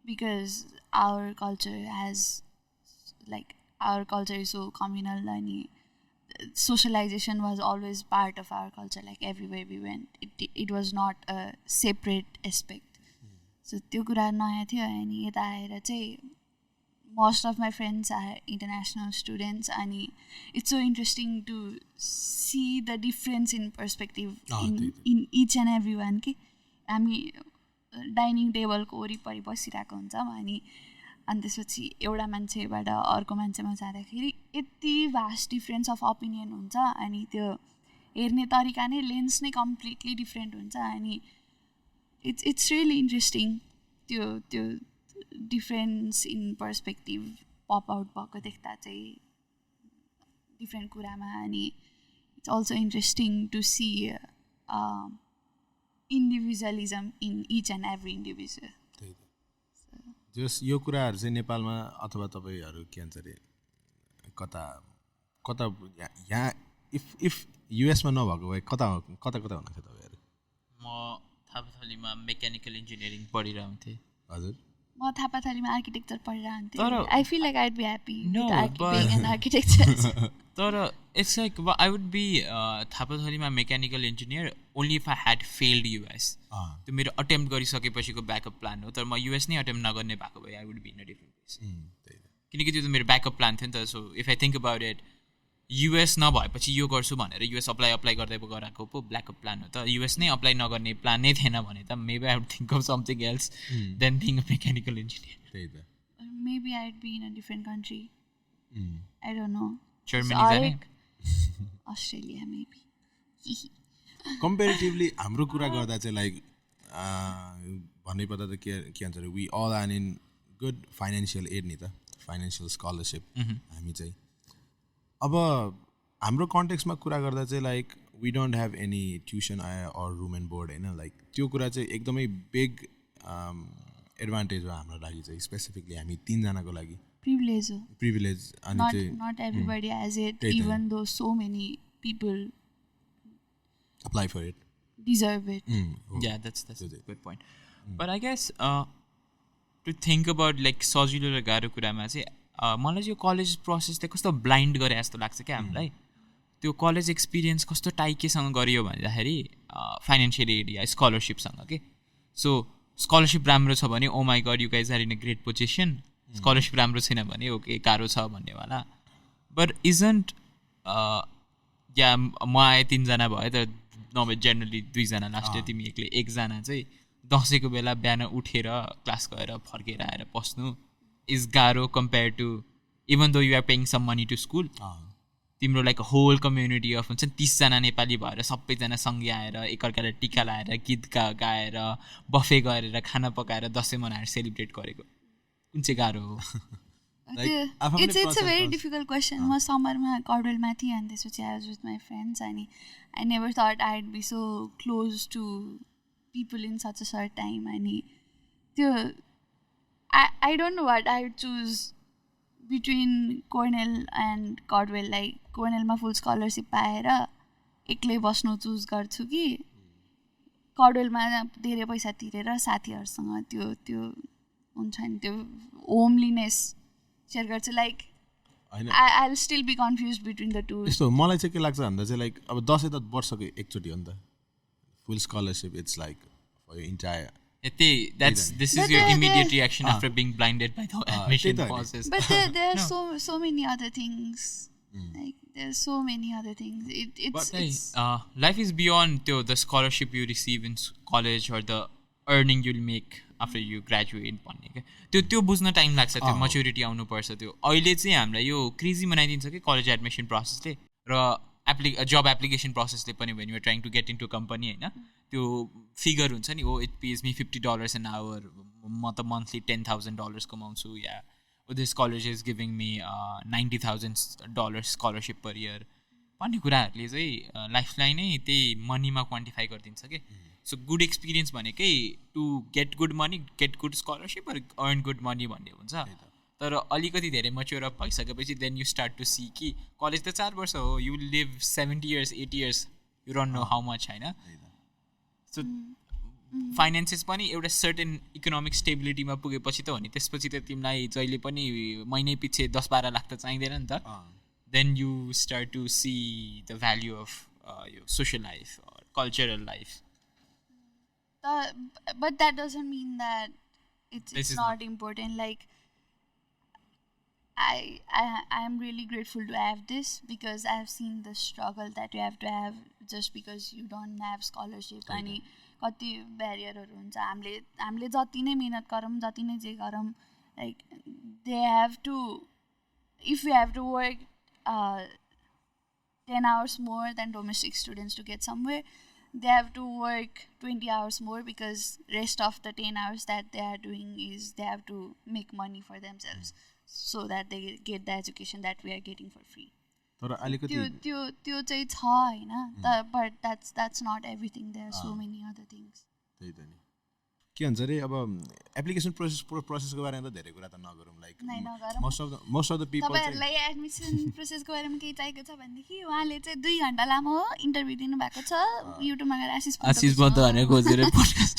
because our culture has like our culture is so communal अनि socialization was always part of our culture, like everywhere we went it was not a separate aspect. So त्यो कुरा नयाँ थियो अनि यता आएर चाहिँ most of my friends are international students and it's so interesting to see the difference in perspective in each and every one कि हामी डाइनिङ टेबलको वरिपरि बसिरहेको हुन्छौँ अनि त्यसपछि एउटा मान्छेबाट अर्को मान्छेमा जाँदाखेरि यति भास्ट डिफ्रेन्स अफ ओपिनियन हुन्छ अनि त्यो हेर्ने तरिका नै लेन्स नै कम्प्लिटली डिफ्रेन्ट हुन्छ अनि इट्स रियली इन्ट्रेस्टिङ त्यो difference in perspective pop out भएको देख्दा चाहिँ डिफ्रेन्ट कुरामा अनि it's also interesting to see individualism in each and every individual जस यो कुराहरू चाहिँ नेपालमा अथवा तपाईँहरू के भन्छ अरे कता यहाँ इफ युएसमा नभएको भए कता हुनुहुन्थ्यो तपाईँहरू म थापाथलीमा मेकानिकल इन्जिनियरिङ पढिरहन्थेँ हजुर म थापाथलीमा आर्किटेक्चर पढिरहन्थेँ तर I feel like I'd be happy with architecture तर it's like I would be थापाथलीमा mechanical engineer only if I had failed US त्यो मेरो अटेम्प्ट गरिसकेपछिको ब्याकअप प्लान हो तर म युएस नै अटेम्प्ट नगर्ने भएको भए I would be in a different place किनकि त्यो त मेरो ब्याकअप प्लान थियो नि त so if I think about it US नभएपछि यो गर्छु भनेर युएस अप्लाई गर्दै गराएको पो ब्याकअप प्लान हो त युएस नै अप्लाई नगर्ने प्लान नै थिएन भने त maybe I would think of something else than being a mechanical engineer त्यही त maybe I would be in a different country I don't know Germany जाने अस्ट्रेलिया मेबी कम्पेरिटिभली हाम्रो कुरा गर्दा चाहिँ लाइक भन्नै पर्दा त के भन्छ अरे we all are in good financial aid नि त फाइनेन्सियल स्कलरसिप हामी चाहिँ अब हाम्रो कन्टेक्समा कुरा गर्दा चाहिँ like we don't have any tuition or room and board होइन लाइक त्यो कुरा चाहिँ एकदमै बिग एडभान्टेज हो हाम्रो लागि चाहिँ स्पेसिफिकली हामी तिनजनाको लागि प्रिभिलेज अनि चाहिँ not everybody has it even though so many people apply for it deserve it yeah that's a good point but I guess to think about like सजिलो र गाह्रो कुरामा चाहिँ मलाई यो कलेज प्रोसेसले कस्तो ब्लाइन्ड गरे जस्तो लाग्छ क्या हामीलाई त्यो कलेज एक्सपिरियन्स कस्तो टाइकेसँग गरियो भन्दाखेरि फाइनेन्सियल एड या स्कलरसिपसँग के सो स्कलरसिप राम्रो छ भने oh my god you guys are in a great position scholarship राम्रो छैन भने ओके गाह्रो छ भन्नेवाला बट इजन्ट या म आएँ तिनजना भयो त नभए जेनरली दुईजना लास्ट इयर तिमी एक्लै एकजना चाहिँ दसैँको बेला बिहान उठेर क्लास गएर फर्केर आएर बस्नु इज गाह्रो compare to even though you are paying some money to school तिम्रो लाइक होल कम्युनिटी अफ हुन्छ नि 30जना नेपाली भएर सबैजना सँगै आएर एकअर्कालाई टिका लाएर गीत गाएर बफे गरेर खाना पकाएर दसैँ मनाएर सेलिब्रेट गरेको कुन चाहिँ गाह्रो हो it's a very difficult question म समरमा कर्डवेलमा थिएँ अनि त्यसपछि I was with my friends अनि I never thought I'd be so close to people in such a short time अनि त्यो I don't know what I would choose between Cornell and Cordwell like कोर्नेलमा full scholarship पाएर एक्लै बस्नु choose गर्छु कि कर्डवेलमा धेरै पैसा तिरेर साथीहरूसँग त्यो हुन्छ नि त्यो होमलिनेस सेयर गर्छु like I will still be confuse between the two यस्तो मलाई चाहिँ के लाग्छ भन्दा चाहिँ लाइक अब दसैँ त वर्षको एकचोटि हो नि त full scholarship it's like for your entire this is your immediate reaction after being blinded by the admission process. But there are so many other things. Like there's so many other things. It's life is beyond the scholarship you receive in college or the earning you'll make after you graduate भन्ने के त्यो बुझ्न time लाग्छ त्यो maturity आउनुपर्छ त्यो अहिले चाहिँ हामीलाई यो क्रेजी बनाइदिन्छ कि कलेज एडमिसन प्रोसेसले र जब एप्लिकेसन प्रोसेसले पनि when you are trying to get into company हैन त्यो फिगर हुन्छ नि it pays me $50 an hour म त मन्थली $10,000 कमाउँछु या this college is giving me $90,000 scholarship per year भन्ने कुराहरूले चाहिँ लाइफलाई नै त्यही मनीमा क्वान्टिफाई गरिदिन्छ कि सो गुड एक्सपिरियन्स भनेकै to get good money, get good scholarship, earn good money भन्ने हुन्छ। तर अलिकति धेरै मच्योर अप भइसकेपछि then you start to see कि कलेज त 4 वर्ष हो, you live 70 years 80 years, you don't know how much होइन। सो फाइनेन्सेस पनि एउटा सर्टेन इकोनोमिक स्टेबिलिटीमा पुगेपछि त हो नि, त्यसपछि त तिमीलाई जहिले पनि महिनै पछि 10-12 लाख त चाहिँदैन नि त। Then you start to see the value of यो social life, cultural life. But that doesn't mean that it's not important. Like I am really grateful to have this, because I have seen the struggle that you have to have just because you don't have scholarship. अनि कति ब्यारियरहरू हुन्छ। हामीले जति नै मिहिनेत गरौँ, जति नै जे गरौँ, like they have to, if you have to work 10 hours more than domestic students to get somewhere, they have to work 20 hours more, because rest of the 10 hours that they are doing is they have to make money for themselves so that they get the education that we are getting for free. तर अलिकति त्यो चाहिँ छ हैन, but that's not everything. There are so many other things. त्यही त नि के भन्छ रे, अब एप्लिकेसन प्रोसेसको बारेमा त धेरै कुरा त नगरौँ। Like most of the people तपाईहरुलाई एडमिसन प्रोसेसको बारेमा केही चाहिएको छ भनेदेखि उहाँले चाहिँ 2 घण्टा लामो इन्टरभ्यु दिनु भएको छ युट्युबमा गएर आशिष पन्त भनेर खोजेर पोडकास्ट।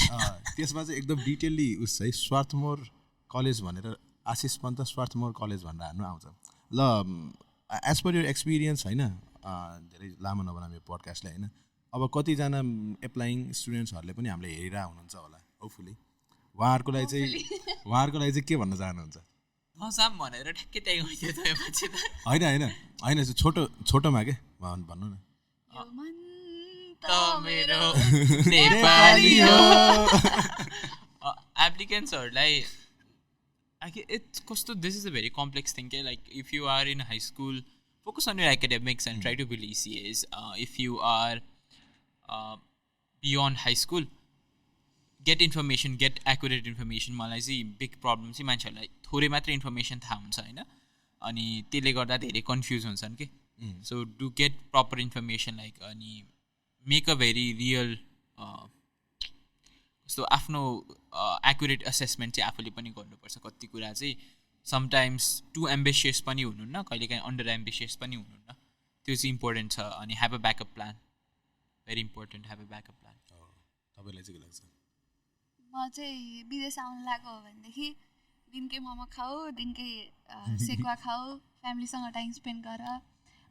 त्यसमा चाहिँ एकदम डिटेलली उस है स्वार्थमोर कलेज भनेर आशिष पन्त स्वार्थमोर कलेज भनेर हान्नु आउँछ। ल एज पर यर एक्सपिरियन्स होइन, धेरै लामो नबनाउने पोडकास्टले होइन, अब कतिजना एप्लाइङ स्टुडेन्ट्सहरूले पनि हामीले हेरिरहेको हुनुहुन्छ होला होपफुली, उहाँहरूको लागि चाहिँ के भन्न चाहनुहुन्छ? भनेर ठ्याक्कै त्यही गइदियो त यो मान्छे त। होइन छोटोमा के भन्नु न। एप्लिकेन्ट्सहरूलाई it's कस्तो, this is a very complex thing के, like if you are in high school, focus on your academics and try to build ECAs. If you are beyond high school, get information, get accurate information. मलाई चाहिँ big problem चाहिँ मान्छेहरूलाई थोरै मात्रै information थाहा हुन्छ होइन, अनि त्यसले गर्दा धेरै कन्फ्युज हुन्छन् कि। So do get proper information, like अनि मेक अ भेरी रियल कस्तो आफ्नो एक्युरेट असेसमेन्ट चाहिँ आफूले पनि गर्नुपर्छ। कति कुरा चाहिँ समटाइम्स टु एम्बिसियस पनि हुनुहुन्न, कहिलेकाहीँ अन्डर एम्बिसियस पनि हुनुहुन्न, त्यो चाहिँ इम्पोर्टेन्ट छ। अनि have a backup plan, very important, have a backup plan. तपाईँलाई चाहिँ के लाग्छ? म चाहिँ विदेश आउनु लागेको हो भनेदेखि दिनकै मोमो खाऊ, दिनकै सेकुवा खाऊ, फ्यामिलीसँग टाइम स्पेन्ड गर,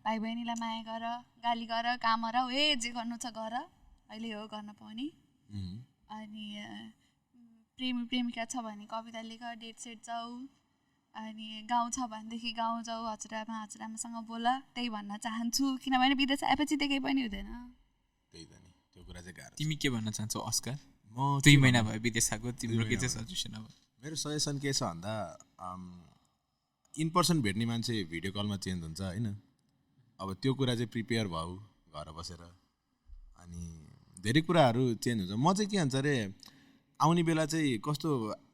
भाइ बहिनीलाई माया गर, गाली गर, काम गर, जे गर्नु छ गर, अहिले हो गर्न पाउने। अनि प्रेमी प्रेमिका छ भने कविता लेख, डेट सेट जाऊ, अनि गाउँ छ भनेदेखि गाउँ जाऊ, हजुरआमासँग बोल, त्यही भन्न चाहन्छु। किनभने विदेश आएपछि त्यो केही पनि हुँदैन। त्यही त नि, त्यो कुरा चाहिँ गाह्रो। तिमी के भन्न चाहन्छौ अस्कार? म 2 महिना भयो विदेश आएको, तिम्रो के चाहिँ सजेसन? अब मेरो सजेसन के छ भन्दा, इन पर्सन भेट्ने मान्छे भिडियो कलमा चेन्ज हुन्छ होइन। अब त्यो कुरा चाहिँ प्रिपेयर भयो घर बसेर, अनि धेरै कुराहरू चेन्ज हुन्छ। म चाहिँ के भन्छ अरे, आउने बेला चाहिँ कस्तो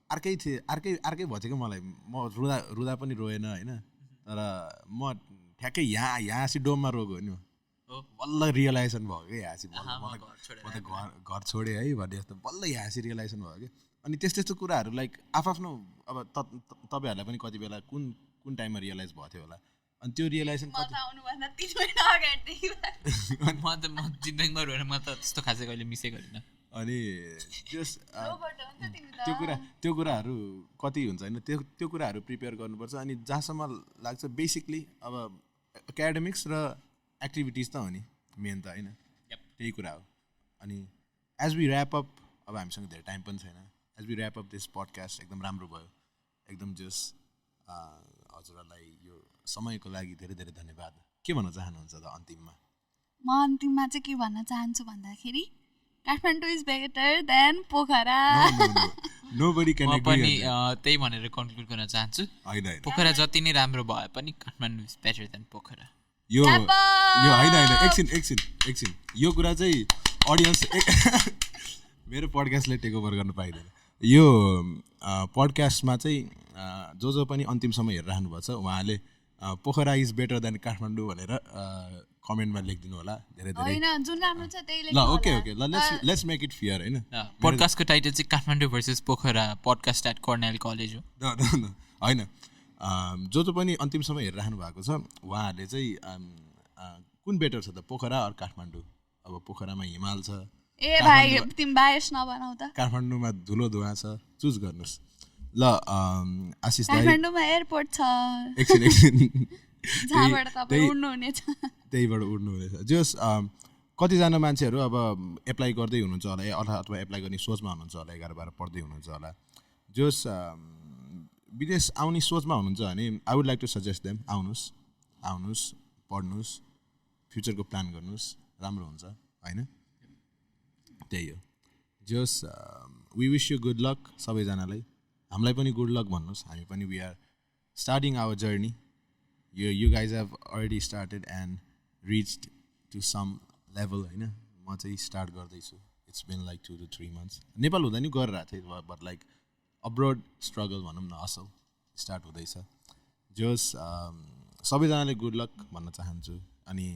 अर्कै अर्कै भयो क्या मलाई। म रुँदा पनि रोएन होइन, तर म ठ्याक्कै यहाँ आसी डोममा रोएको हो नि, बल्ल रियलाइजेसन भयो क्या यहाँ आसी, म त घर छोडेँ है भन्ने जस्तो बल्ल यहाँ आसी रियलाइजेसन भयो क्या। अनि त्यस्तो कुराहरू लाइक आफ्नो अब तपाईँहरूलाई पनि कति बेला कुन टाइममा रियलाइज भएको थियो होला, अनि त्यो रियलाइजेसन म जिन्दगीमा रोएर म त त्यस्तो खासै कहिले मिसै गरिनँ। अनि त्यो कुराहरू कति हुन्छ होइन, त्यो कुराहरू प्रिपेयर गर्नुपर्छ। अनि जहाँसम्म लाग्छ बेसिकली अब एकाडेमिक्स र एक्टिभिटिज त हो नि मेन त होइन, त्यही कुरा हो। अनि एज वी ऱ्याप अप, अब हामीसँग धेरै टाइम पनि छैन, as we wrap up this podcast एकदम राम्रो भयो, एकदम जस हजुरहरूलाई यो समयको लागि धेरै धेरै धन्यवाद। के भन्न चाहनुहुन्छ त अन्तिममा? म अन्तिममा चाहिँ के भन्न चाहन्छु भन्दाखेरि, Kathmandu is better than Pokhara. Nobody can agree. पनि त्यही भनेर कन्क्लुड गर्न चाहन्छु, पोखरा जति नै राम्रो भए पनि Kathmandu is better than Pokhara. यो होइन एकछिन यो कुरा चाहिँ अडियन्स मेरो पडकास्टले टेक ओभर गर्न पाइँदैन। यो पडकास्टमा चाहिँ जो पनि अन्तिमसम्म हेरिरहनु भएको छ उहाँले Pokhara is better then Kathmandu भनेर कमेन्टमा लेखिदिनु होला धेरै धेरै होइन जुन राम्रो छ त्यही ल लेख्नु ओके होला। ओके ल लेट्स मेक इट फेयर हैन पोडकास्टको टाइटल चाहिँ Kathmandu versus Pokhara podcast at Cornell college हो। न होइन जो पनि अन्तिमसम्म हेरिराख्नु भएको छ उहाँहरूले चाहिँ कुन बेटर छ त पोखरा अर काठमाडौँ? अब पोखरामा हिमाल छ, ए भाइ तिमी बायस नबनाऊ त। काठमाडौँमा धुलो धुवा छ, चुज गर्नुहोस्। ल आशिष दाइ काठमाडौँमा एयरपोर्ट छ एकछिन जहाँबाट तपाईँ उड्नुहुनेछ। त्यहीबाट उड्नुहुनेछ। जस कतिजना मान्छेहरू अब एप्लाई गर्दै हुनुहुन्छ होला अथवा एप्लाई गर्ने सोचमा हुनुहुन्छ होला, 11-12 पढ्दै हुनुहुन्छ होला, जस विदेश आउने सोचमा हुनुहुन्छ भने I would like to suggest them आउनुहोस् पढ्नुहोस्, फ्युचरको प्लान गर्नुहोस्, राम्रो हुन्छ होइन। त्यही हो। Just we wish you good luck सबैजनालाई, हामीलाई पनि गुड लक भन्नुहोस्। हामी पनि we are starting our journey. You guys have already started and reached to some level होइन। म चाहिँ स्टार्ट गर्दैछु। It's been like 2 to 3 months। Nepal हुँदा नि गरिरहेको थिएँ बट लाइक अब्रोड स्ट्रगल भनौँ न असल स्टार्ट हुँदैछ। जस सबैजनाले गुड लक भन्न चाहन्छु। अनि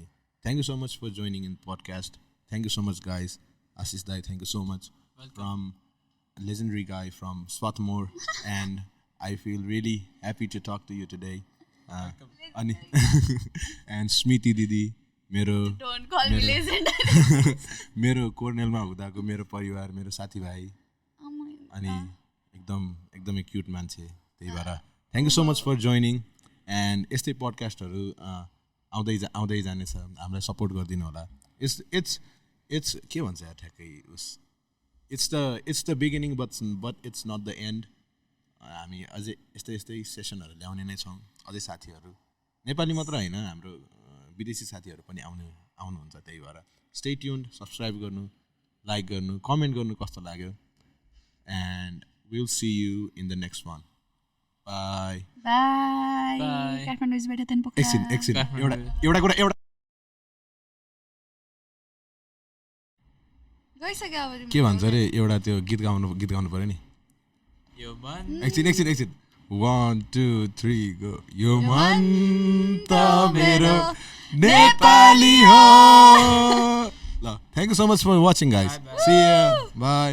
thank you so much for joining in podcast. Thank you so much guys. Ashish दाई thank you so much from legendary guy from Swarthmore and I feel really happy to talk to you today. अनि and Smriti दिदी मेरो Don't call me legend. मेरो कोर्नेलमा हुँदाको मेरो परिवार, मेरो साथीभाइ अनि एकदमै क्युट मान्छे। त्यही भएर thank you so much for joining and यस्तै पडकास्टहरू आउँदै जानेछ। हामीलाई सपोर्ट गरिदिनु होला। इट्स के भन्छ यार ठ्याक्कै उस it's the beginning but it's not the end। हामी अझै यस्तै सेसनहरू ल्याउने नै छौँ। अझै साथीहरू नेपाली मात्र होइन, हाम्रो विदेशी साथीहरू पनि आउनुहुन्छ। त्यही भएर स्टे ट्युन्ड, सब्सक्राइब गर्नु, लाइक गर्नु, कमेन्ट गर्नु कस्तो लाग्यो and will see you in the next one. By by. Kathmandu is better than Pokhara. एकछिन एउटा कुरा गइसक्यो अब के भन्छ अरे एउटा त्यो गीत गाउनु पऱ्यो नि। एकछिन 1 2 3 गो। यो मन त मेरो नेपाली हो। ल thank you so much for watching guys. See you by.